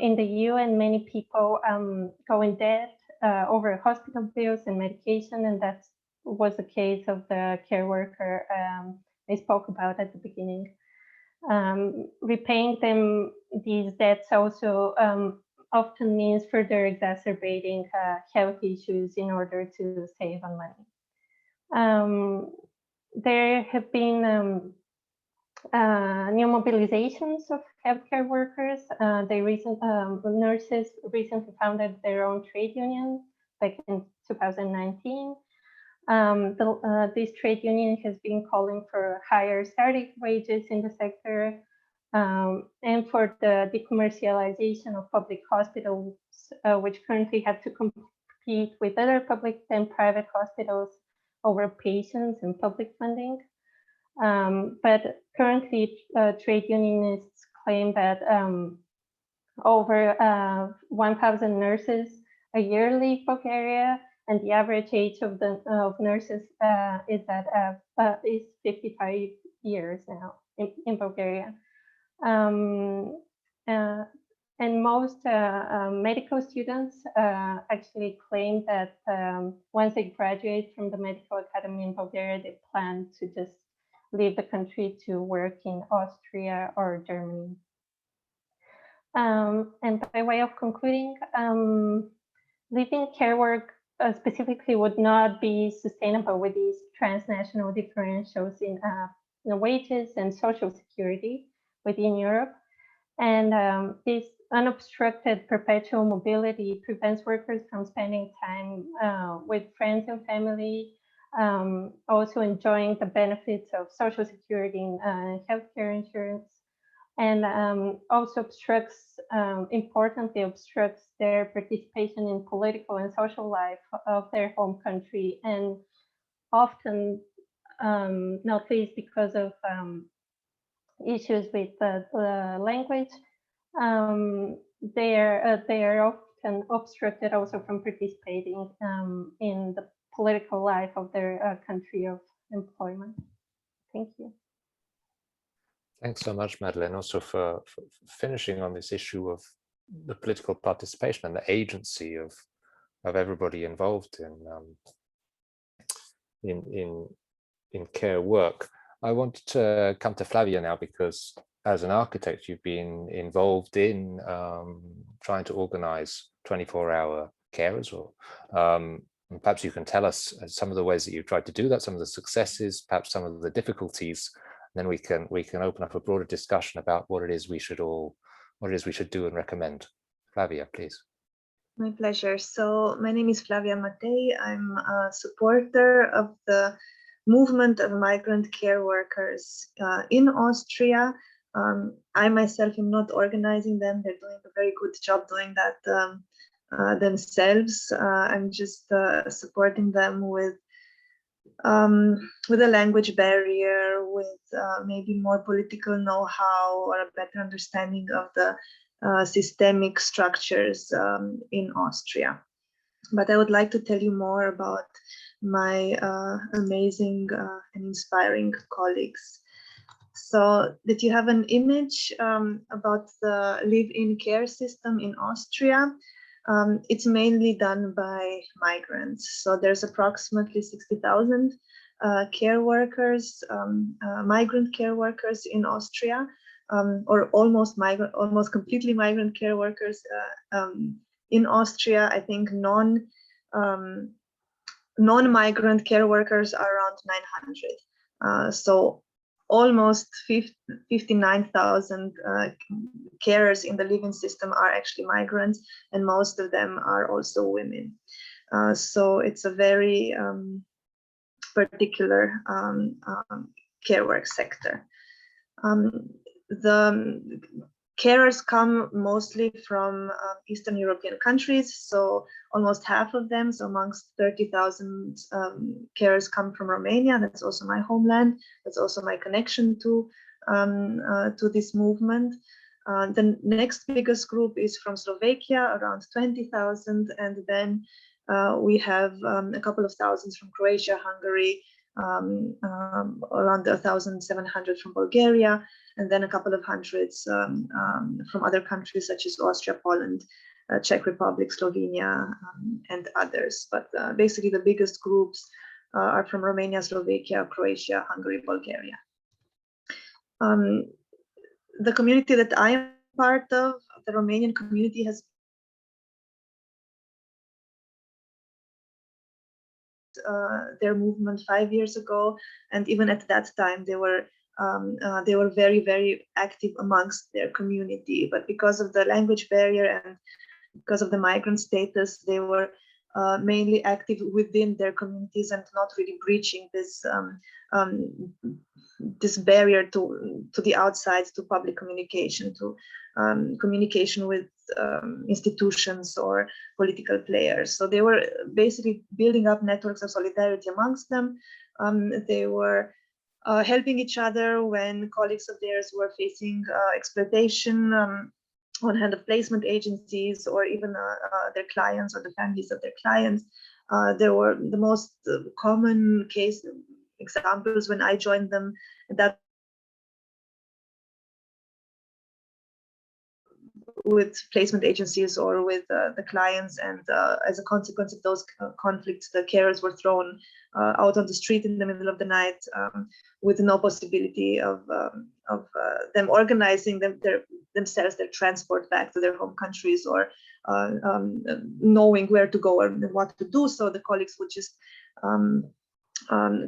[SPEAKER 4] In the EU, and many people go in debt over hospital bills and medication, and that was the case of the care worker I spoke about at the beginning. Repaying them these debts also often means further exacerbating health issues in order to save on money. There have been new mobilizations of healthcare workers. Nurses recently founded their own trade union back in 2019. This trade union has been calling for higher starting wages in the sector and for the decommercialization of public hospitals, which currently have to compete with other public and private hospitals over patients and public funding. But currently, trade unionists claim that over 1,000 nurses a year leave Bulgaria, and the average age of nurses is 55 years now in Bulgaria. And most medical students actually claim that once they graduate from the medical academy in Bulgaria, they plan to just leave the country to work in Austria or Germany. And by way of concluding, leaving care work specifically would not be sustainable with these transnational differentials in wages and social security within Europe. And this unobstructed perpetual mobility prevents workers from spending time with friends and family, also enjoying the benefits of social security and healthcare insurance, and also importantly obstructs their participation in political and social life of their home country, and often, not least because of issues with the language, they are often obstructed also from participating in the political life of their country of employment. Thank you.
[SPEAKER 1] Thanks so much, Madeleine, also for finishing on this issue of the political participation and the agency of everybody involved in care work. I want to come to Flavia now, because as an architect, you've been involved in trying to organize 24-hour carers, or and perhaps you can tell us some of the ways that you've tried to do that, some of the successes, perhaps some of the difficulties. Then we can open up a broader discussion about what it is we should do and recommend. Flavia, please.
[SPEAKER 5] My pleasure. So my name is Flavia Matei. I'm a supporter of the movement of migrant care workers in Austria. I myself am not organizing them. They're doing a very good job doing that themselves. I'm just supporting them with a language barrier, with maybe more political know-how or a better understanding of the systemic structures in Austria. But I would like to tell you more about my amazing and inspiring colleagues. So that you have an image about the live-in care system in Austria. It's mainly done by migrants. So there's approximately 60,000 care workers, migrant care workers in Austria, or almost completely migrant care workers in Austria. I think non-migrant care workers are around 900. So almost 59,000 carers in the living system are actually migrants, and most of them are also women. So it's a very particular care work sector. The carers come mostly from Eastern European countries, so almost half of them, so amongst 30,000 carers come from Romania. That's also my homeland. That's also my connection to this movement. The next biggest group is from Slovakia, around 20,000, and then we have a couple of thousands from Croatia, Hungary, around 1,700 from Bulgaria, and then a couple of hundreds from other countries such as Austria, Poland, Czech Republic, Slovenia, and others. But basically the biggest groups are from Romania, Slovakia, Croatia, Hungary, Bulgaria. The community that I am part of, the Romanian community, has their movement 5 years ago, and even at that time they were very, very active amongst their community. But because of the language barrier and because of the migrant status, they were mainly active within their communities and not really breaching this this barrier to the outside, to public communication, to communication with institutions or political players. So they were basically building up networks of solidarity amongst them. They were helping each other when colleagues of theirs were facing exploitation on hand of placement agencies, or even their clients or the families of their clients. There were the most common case examples when I joined them, that with placement agencies or with the clients, and as a consequence of those conflicts, the carers were thrown out on the street in the middle of the night, with no possibility of them organizing themselves, their transport back to their home countries, or knowing where to go and what to do. So the colleagues would just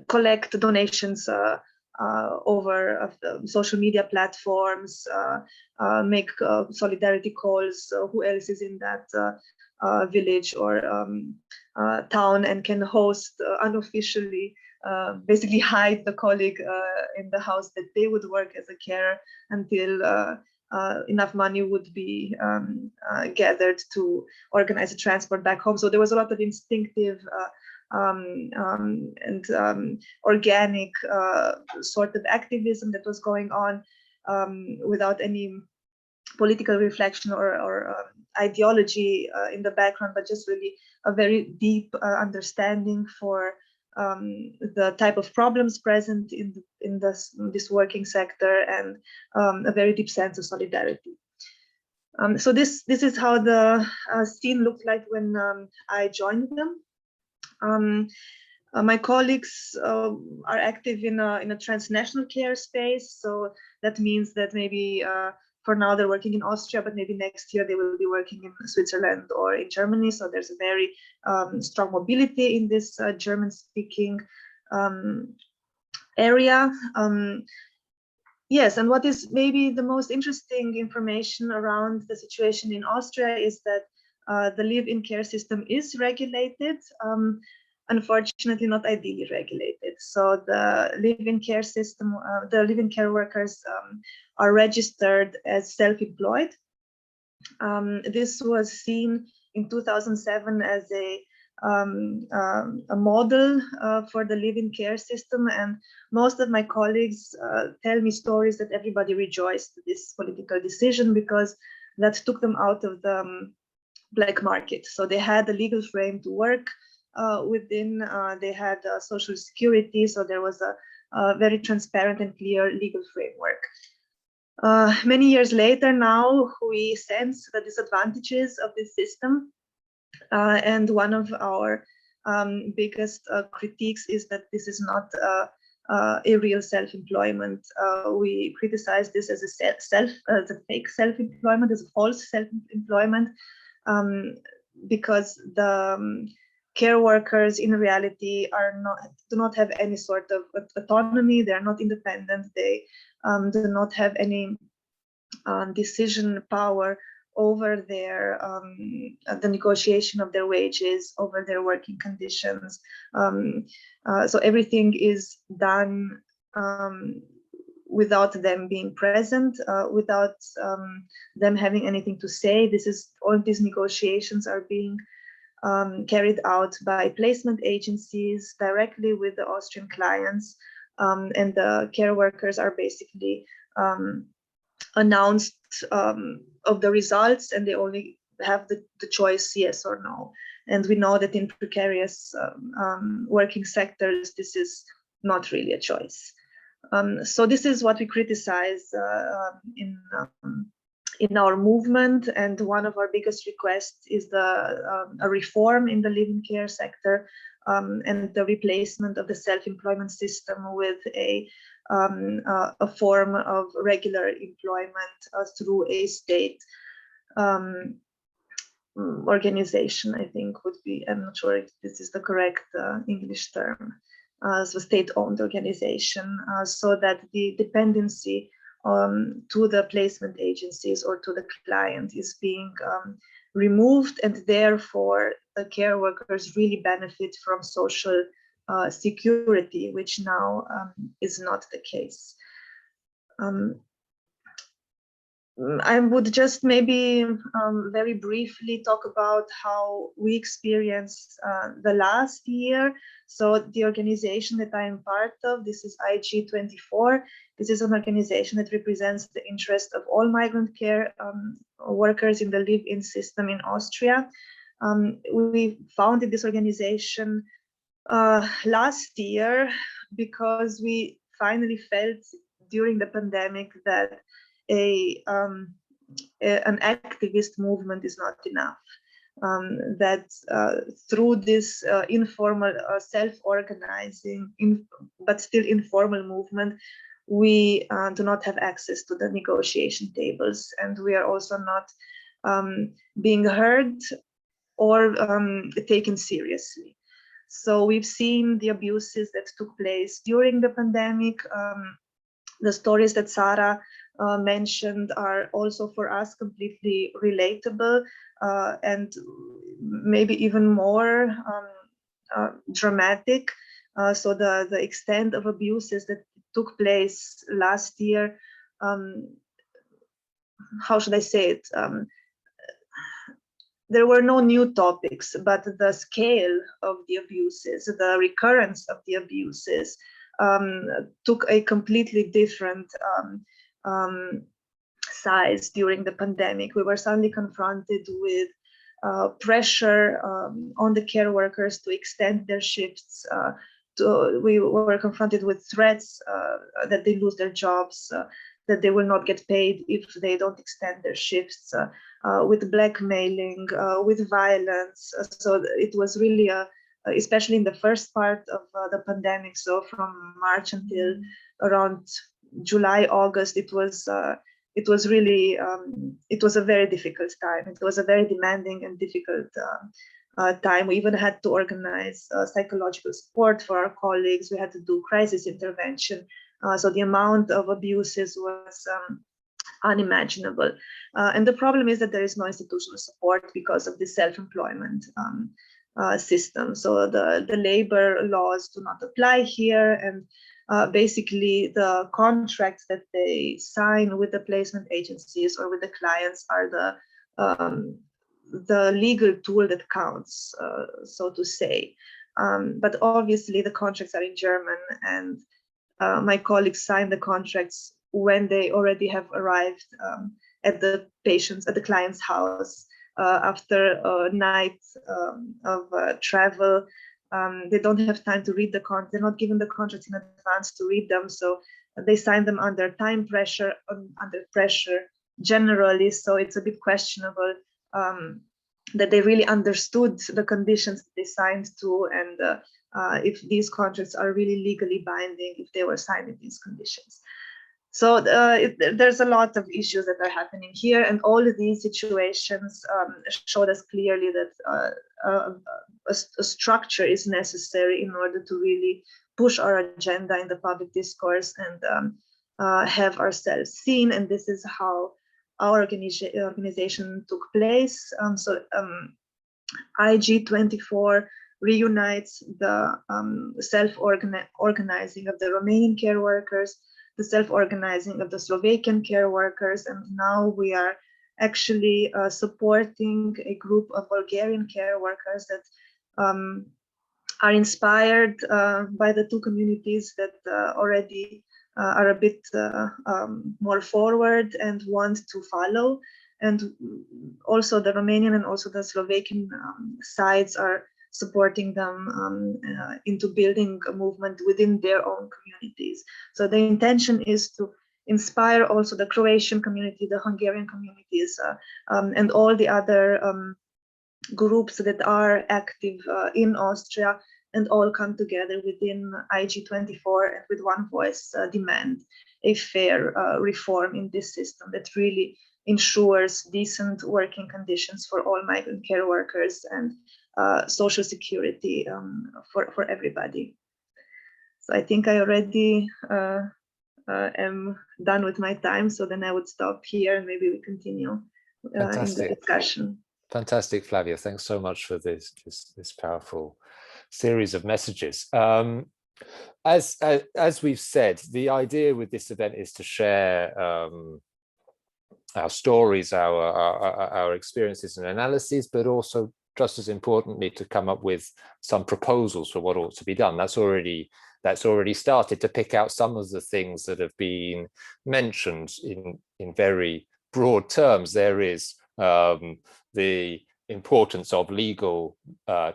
[SPEAKER 5] collect donations over social media platforms, make solidarity calls, who else is in that village or town and can host unofficially, basically hide the colleague in the house that they would work as a carer until enough money would be gathered to organize a transport back home. So there was a lot of instinctive and organic sort of activism that was going on without any political reflection or ideology in the background, but just really a very deep understanding for the type of problems present in this working sector, and a very deep sense of solidarity. So this is how the scene looked like when I joined them. My colleagues are active in a transnational care space, so that means that maybe for now they're working in Austria, but maybe next year they will be working in Switzerland or in Germany. So there's a very strong mobility in this German-speaking area. Yes, and what is maybe the most interesting information around the situation in Austria is that the live-in care system is regulated, unfortunately not ideally regulated. So the live-in care system, the live-in care workers are registered as self-employed. This was seen in 2007 as a model for the live-in care system, and most of my colleagues tell me stories that everybody rejoiced at this political decision because that took them out of the black market. So they had a legal frame to work within, they had social security, so there was a very transparent and clear legal framework. Many years later now, we sense the disadvantages of this system. And one of our biggest critiques is that this is not a real self-employment. We criticize this as a fake self-employment, as a false self-employment, because the care workers in reality do not have any sort of autonomy. They are not independent. They do not have any decision power over their the negotiation of their wages, over their working conditions. So everything is done without them being present, without them having anything to say. All these negotiations are being carried out by placement agencies directly with the Austrian clients, and the care workers are basically announced of the results, and they only have the choice yes or no. And we know that in precarious working sectors, this is not really a choice. So this is what we criticize in our movement, and one of our biggest requests is a reform in the live-in care sector, and the replacement of the self-employment system with a form of regular employment through a state organization, I think would be, I'm not sure if this is the correct English term, so state-owned organization, so that the dependency to the placement agencies or to the client is being removed, and therefore the care workers really benefit from social security, which now is not the case. I would just maybe very briefly talk about how we experienced the last year. So the organization that I am part of, this is IG24. This is an organization that represents the interest of all migrant care workers in the live-in system in Austria. We founded this organization last year because we finally felt during the pandemic that an activist movement is not enough. That through this informal self-organizing but still informal movement, we do not have access to the negotiation tables, and we are also not being heard or taken seriously. So we've seen the abuses that took place during the pandemic. The stories that Sarah mentioned are also for us completely relatable, and maybe even more dramatic. So the extent of abuses that took place last year, how should I say it? There were no new topics, but the scale of the abuses, the recurrence of the abuses, took a completely different size during the pandemic. We were suddenly confronted with pressure on the care workers to extend their shifts. We were confronted with threats that they lose their jobs, that they will not get paid if they don't extend their shifts, with blackmailing, with violence. So it was really especially in the first part of the pandemic, so from March until around July, August, it was it was really, it was a very difficult time. It was a very demanding and difficult time. We even had to organize psychological support for our colleagues. We had to do crisis intervention. So the amount of abuses was unimaginable. And the problem is that there is no institutional support because of the self-employment system. So the labor laws do not apply here, and basically the contracts that they sign with the placement agencies or with the clients are the legal tool that counts, so to say. But obviously the contracts are in German, and my colleagues sign the contracts when they already have arrived at the client's house after a night of travel. They don't have time to read the contract. They're not given the contracts in advance to read them, so they sign them under time pressure, under pressure generally. So it's a bit questionable that they really understood the conditions that they signed to, and if these contracts are really legally binding, if they were signed in these conditions. So there's a lot of issues that are happening here, and all of these situations showed us clearly that a structure is necessary in order to really push our agenda in the public discourse and have ourselves seen. And this is how our organization took place. IG24 reunites the self-organizing of the Romanian care workers, the self-organizing of the Slovakian care workers, and now we are actually supporting a group of Bulgarian care workers that are inspired by the two communities that already are a bit more forward and want to follow. And also the Romanian and also the Slovakian sides are supporting them into building a movement within their own communities. So the intention is to inspire also the Croatian community, the Hungarian communities, and all the other groups that are active in Austria, and all come together within IG24 and with one voice demand a fair reform in this system that really ensures decent working conditions for all migrant care workers and social security for everybody. So I think I already am done with my time, so then I would stop here and maybe we continue in the discussion.
[SPEAKER 1] Fantastic, Flavia. Thanks so much for this powerful series of messages. As we've said, the idea with this event is to share our stories, our experiences and analyses, but also, just as importantly, to come up with some proposals for what ought to be done. That's already started to pick out some of the things that have been mentioned in very broad terms. There is the importance of legal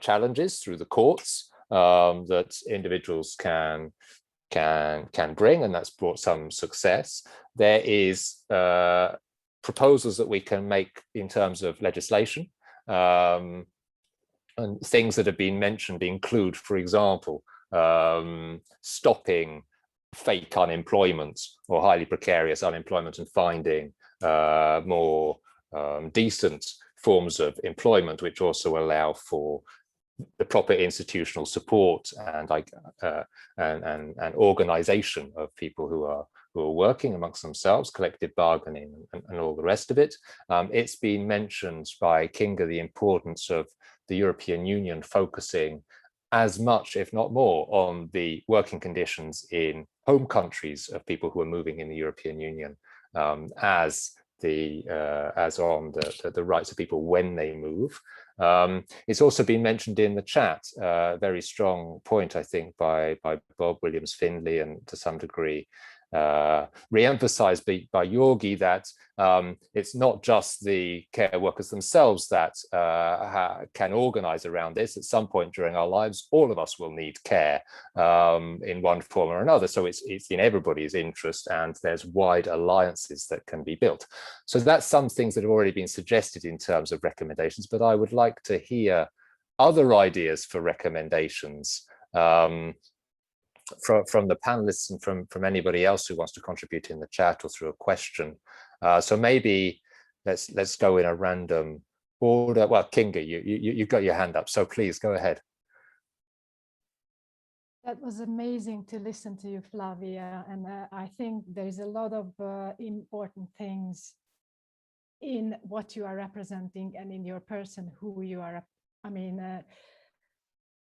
[SPEAKER 1] challenges through the courts that individuals can bring, and that's brought some success. There is proposals that we can make in terms of legislation, and things that have been mentioned include, for example, stopping fake unemployment or highly precarious unemployment and finding more decent forms of employment, which also allow for the proper institutional support and organization of people who are working amongst themselves, collective bargaining and all the rest of it. It's been mentioned by Kinga the importance of the European Union focusing as much, if not more, on the working conditions in home countries of people who are moving in the European Union, as on the rights of people when they move. It's also been mentioned in the chat, a very strong point, I think, by Bob Williams-Findlay, and to some degree re-emphasized by Yorgi, that it's not just the care workers themselves that can organize around this. At some point during our lives, all of us will need care in one form or another. So it's in everybody's interest, and there's wide alliances that can be built. So that's some things that have already been suggested in terms of recommendations, but I would like to hear other ideas for recommendations from the panelists and from anybody else who wants to contribute in the chat or through a question. So maybe let's go in a random order. Well, Kinga, you've got your hand up, so please go ahead.
[SPEAKER 3] That was amazing to listen to you, Flavia, and I think there's a lot of important things in what you are representing and in your person, who you are. I mean,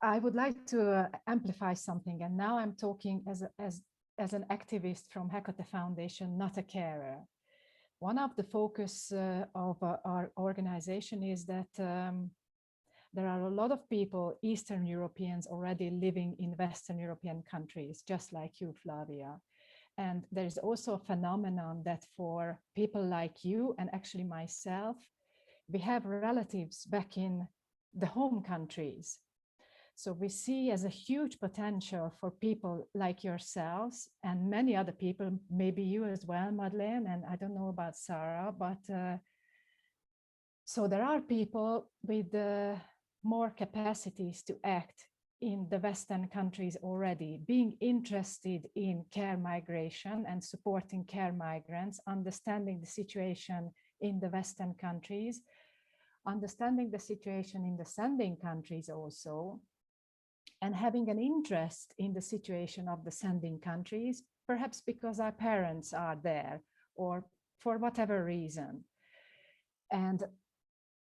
[SPEAKER 3] I would like to amplify something, and now I'm talking as an activist from Hekate Foundation, not a carer. One of the focus of our organization is that there are a lot of people, Eastern Europeans, already living in Western European countries, just like you, Flavia. And there's also a phenomenon that for people like you and actually myself, we have relatives back in the home countries. So we see as a huge potential for people like yourselves and many other people, maybe you as well, Madeleine, and I don't know about Sarah, but so there are people with more capacities to act in the Western countries already, being interested in care migration and supporting care migrants, understanding the situation in the Western countries, understanding the situation in the sending countries also, and having an interest in the situation of the sending countries, perhaps because our parents are there or for whatever reason. And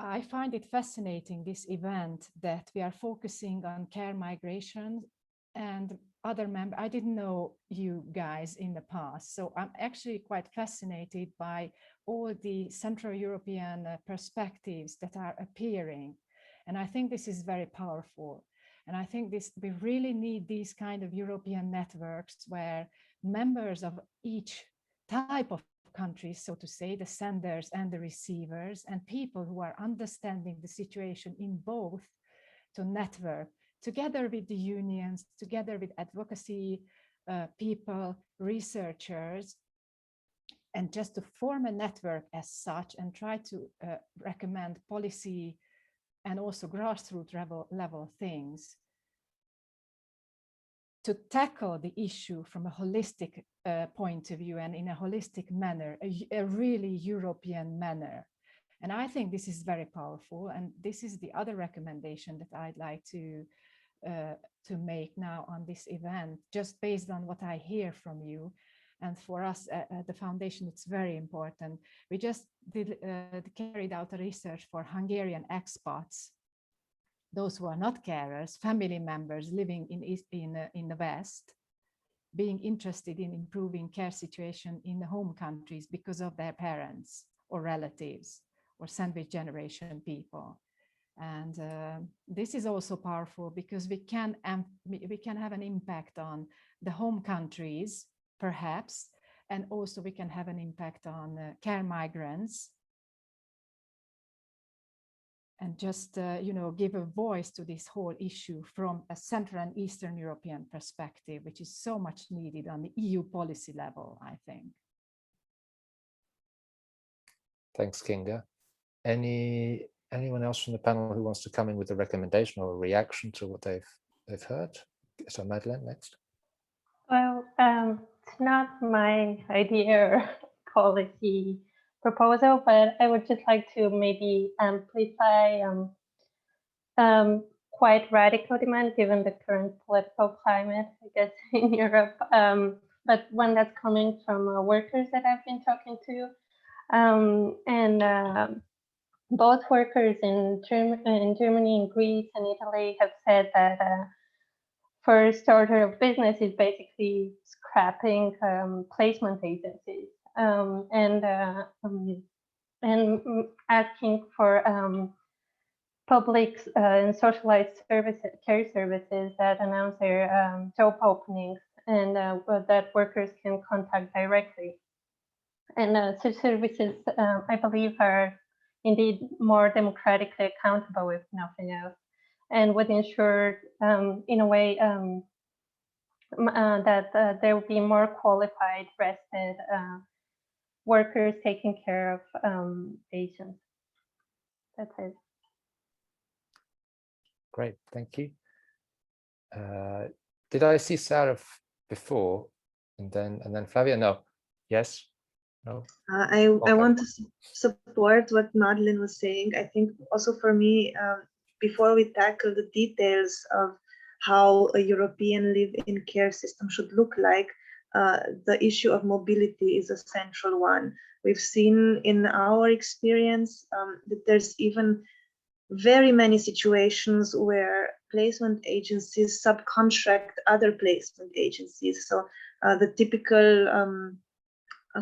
[SPEAKER 3] I find it fascinating, this event, that we are focusing on care migration and other members. I didn't know you guys in the past, so I'm actually quite fascinated by all the Central European perspectives that are appearing. And I think this is very powerful. And I think we really need these kind of European networks where members of each type of countries, so to say, the senders and the receivers, and people who are understanding the situation in both, to network together with the unions, together with advocacy people, researchers, and just to form a network as such and try to recommend policy and also grassroots level things to tackle the issue from a holistic point of view and in a holistic manner, a really European manner. And I think this is very powerful. And this is the other recommendation that I'd like to make now on this event, just based on what I hear from you. And for us at the foundation, it's very important. We just carried out a research for Hungarian expats, those who are not carers, family members living in the West, being interested in improving care situation in the home countries because of their parents or relatives or sandwich generation people. And this is also powerful because we can have an impact on the home countries, perhaps, and also we can have an impact on care migrants, and just give a voice to this whole issue from a Central and Eastern European perspective, which is so much needed on the EU policy level, I think.
[SPEAKER 1] Thanks, Kinga. Anyone else from the panel who wants to come in with a recommendation or a reaction to what they've heard? So Madeleine, next.
[SPEAKER 4] Well, it's not my idea or policy proposal, but I would just like to maybe amplify quite radical demand given the current political climate, I guess, in Europe, but one that's coming from workers that I've been talking to. Both workers in Germany, in Greece, and Italy have said that first order of business is basically scrapping placement agencies and asking for public and socialized services, care services that announce their job openings and that workers can contact directly. And such services, I believe, are indeed more democratically accountable, if nothing else, and would ensure, in a way, that there will be more qualified, rested workers taking care of patients. That's it.
[SPEAKER 1] Great, thank you. Did I see Sarah before and then Flavia? No. Yes. No.
[SPEAKER 5] I want to support what Madeleine was saying. I think also for me, before we tackle the details of how a European live-in care system should look like, the issue of mobility is a central one. We've seen in our experience that there's even very many situations where placement agencies subcontract other placement agencies. So the typical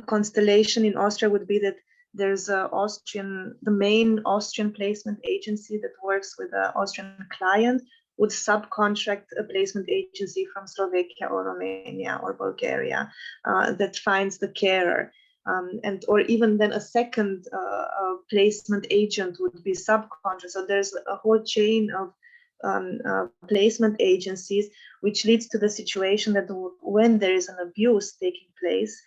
[SPEAKER 5] constellation in Austria would be that there's the main Austrian placement agency that works with an Austrian client would subcontract a placement agency from Slovakia or Romania or Bulgaria that finds the carer. Or even then a second placement agent would be subcontract. So there's a whole chain of placement agencies, which leads to the situation that when there is an abuse taking place,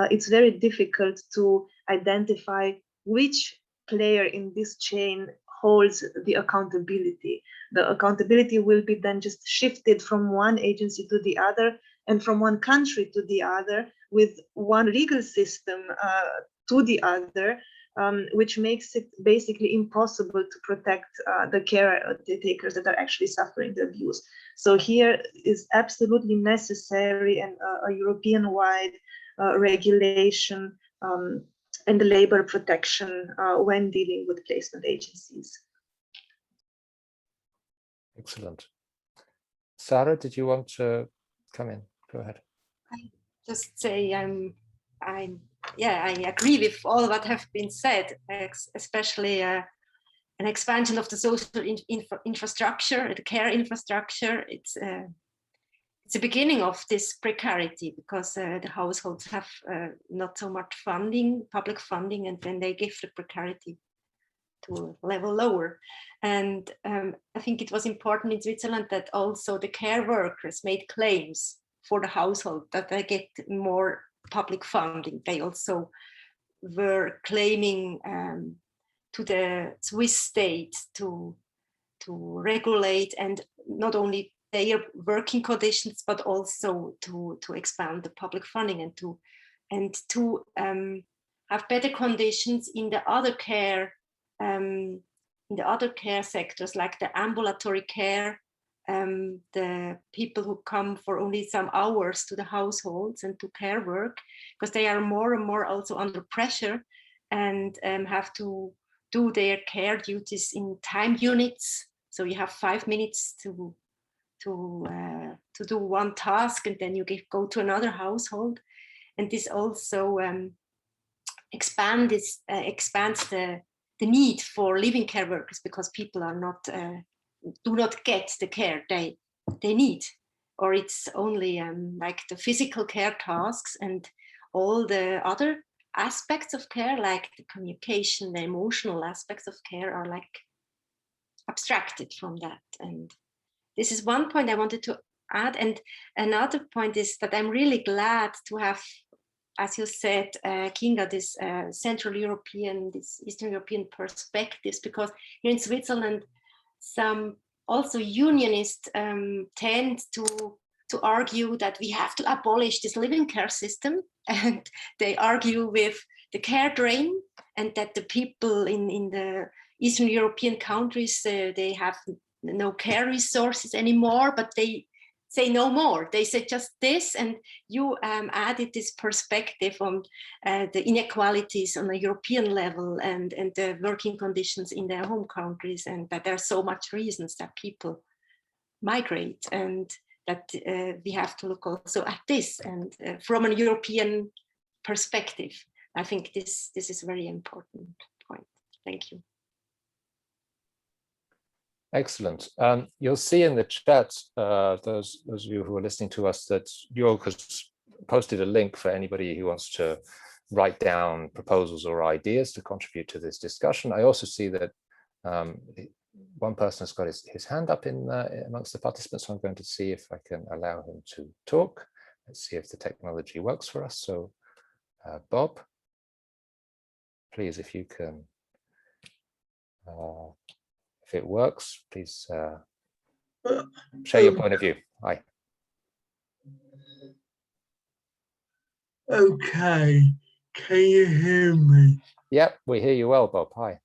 [SPEAKER 5] it's very difficult to identify which player in this chain holds the accountability. The accountability will be then just shifted from one agency to the other and from one country to the other with one legal system to the other, which makes it basically impossible to protect the takers that are actually suffering the abuse. So here is absolutely necessary and a European-wide regulation and the labor protection when dealing with placement agencies.
[SPEAKER 1] Excellent. Sarah, did you want to come in? Go ahead.
[SPEAKER 2] I just say I agree with all what have been said, especially an expansion of the social infrastructure, the care infrastructure. It's the beginning of this precarity, because the households have not so much funding, public funding, and then they give the precarity to a level lower. And I think it was important in Switzerland that also the care workers made claims for the household that they get more public funding. They also were claiming to the Swiss state to regulate and not only their working conditions, but also to expand the public funding and to have better conditions in the other care sectors, like the ambulatory care, the people who come for only some hours to the households and to care work, because they are more and more also under pressure and have to do their care duties in time units. So you have 5 minutes to do one task, and then you go to another household. And this also expands the need for living care workers, because people are do not get the care they need, or it's only like the physical care tasks, and all the other aspects of care, like the communication, the emotional aspects of care, are like abstracted from that. And this is one point I wanted to add. And another point is that I'm really glad to have, as you said, Kinga, this Central European, this Eastern European perspectives, because here in Switzerland, some also unionists tend to argue that we have to abolish this living care system, and they argue with the care drain, and that the people in the Eastern European countries, they have no care resources anymore, but they say no more. They say just this, and you added this perspective on the inequalities on a European level and the working conditions in their home countries, and that there are so much reasons that people migrate, and that we have to look also at this, and from a European perspective. I think this is a very important point. Thank you.
[SPEAKER 1] Excellent. You'll see in the chat, those of you who are listening to us, that Jörg has posted a link for anybody who wants to write down proposals or ideas to contribute to this discussion. I also see that one person has got his hand up in amongst the participants, so I'm going to see if I can allow him to talk. Let's see if the technology works for us. So Bob, please, if you can, if it works, please share your point of view. Hi.
[SPEAKER 6] Okay. Can you hear me?
[SPEAKER 1] Yep, we hear you well, Bob. Hi.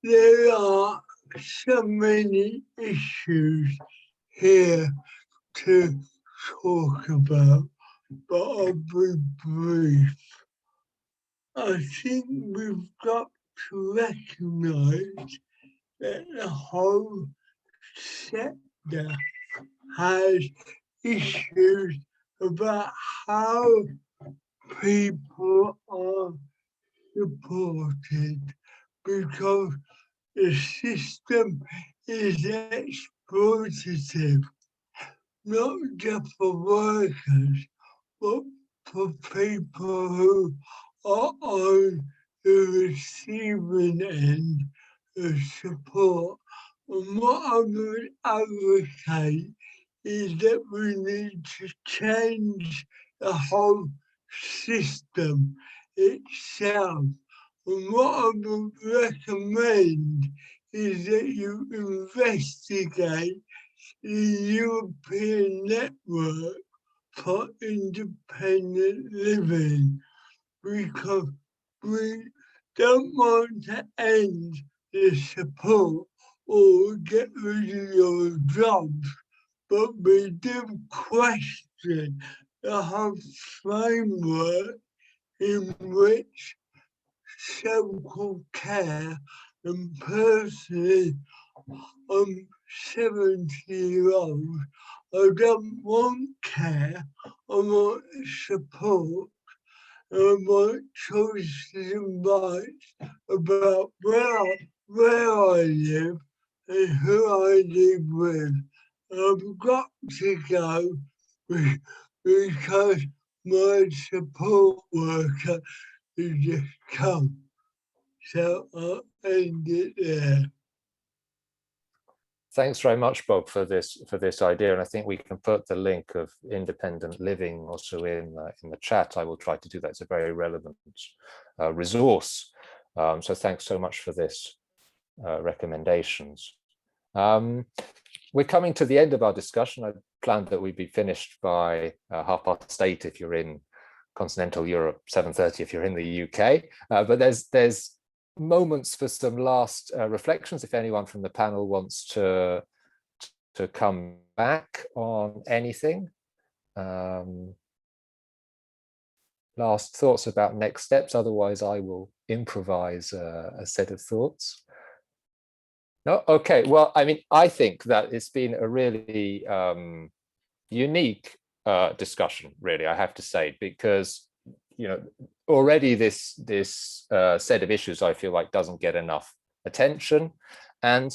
[SPEAKER 6] There are so many issues here to talk about, but I'll be brief. I think we've got to recognise that the whole sector has issues about how people are supported, because the system is exploitative, not just for workers, but for people who are on the receiving end of support. And what I would advocate is that we need to change the whole system itself. And what I would recommend is that you investigate the European Network for Independent Living, because we don't want to end the support or get rid of your jobs, but we do question the whole framework in which so-called care. And personally, I'm 70-year-old. I don't want care. I want support. I want choices and rights about where I live and who I live with. I've got to go because my support worker has just come. So I'll end it there.
[SPEAKER 1] Thanks very much, Bob, for this idea, and I think we can put the link of independent living also in the chat. I will try to do that. It's a very relevant resource. So thanks so much for this recommendations. We're coming to the end of our discussion. I planned that we'd be finished by 8:30 if you're in continental Europe, 7:30 if you're in the UK. But there's moments for some last reflections. If anyone from the panel wants to come back on anything. Last thoughts about next steps. Otherwise, I will improvise a set of thoughts. No, okay. Well, I mean, I think that it's been a really unique discussion, really, I have to say, because already this set of issues I feel like doesn't get enough attention, and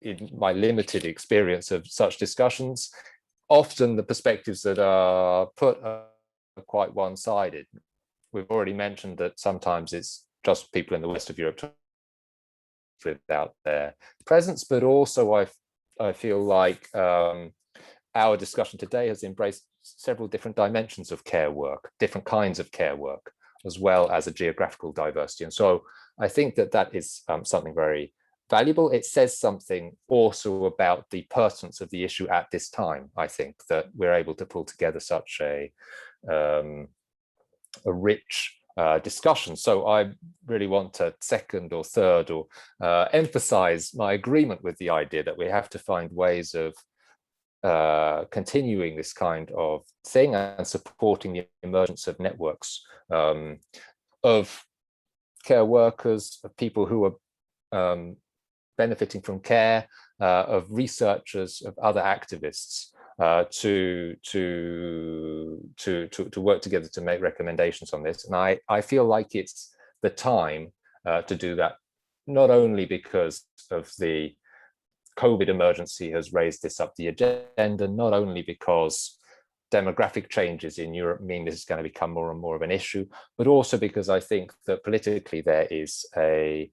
[SPEAKER 1] in my limited experience of such discussions, often the perspectives that are put are quite one-sided. We've already mentioned that sometimes it's just people in the west of Europe without their presence, but also I feel like our discussion today has embraced several different dimensions of care work, different kinds of care work, as well as a geographical diversity. And so I think that is something very valuable. It says something also about the pertinence of the issue at this time. I think that we're able to pull together such a rich discussion. So I really want to second or third or emphasize my agreement with the idea that we have to find ways of continuing this kind of thing and supporting the emergence of networks of care workers, of people who are benefiting from care, of researchers, of other activists, to work together to make recommendations on this. And I feel like it's the time to do that, not only because of the COVID emergency has raised this up the agenda, not only because demographic changes in Europe mean this is going to become more and more of an issue, but also because I think that politically there is an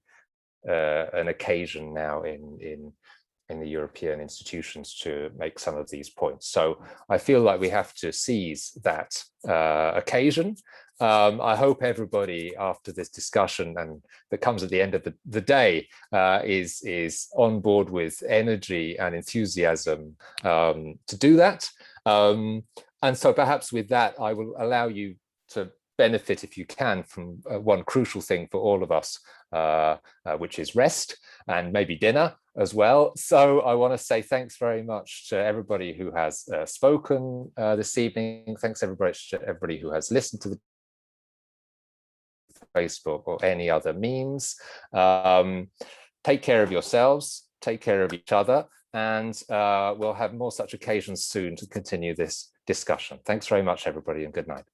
[SPEAKER 1] occasion now in the European institutions to make some of these points. So I feel like we have to seize that occasion. I hope everybody after this discussion and that comes at the end of the day is on board with energy and enthusiasm to do that. And so perhaps with that, I will allow you to benefit, if you can, from one crucial thing for all of us, which is rest and maybe dinner as well. So I want to say thanks very much to everybody who has spoken this evening. Thanks to everybody who has listened to the Facebook or any other means. Take care of yourselves, take care of each other, and we'll have more such occasions soon to continue this discussion. Thanks very much, everybody, and good night.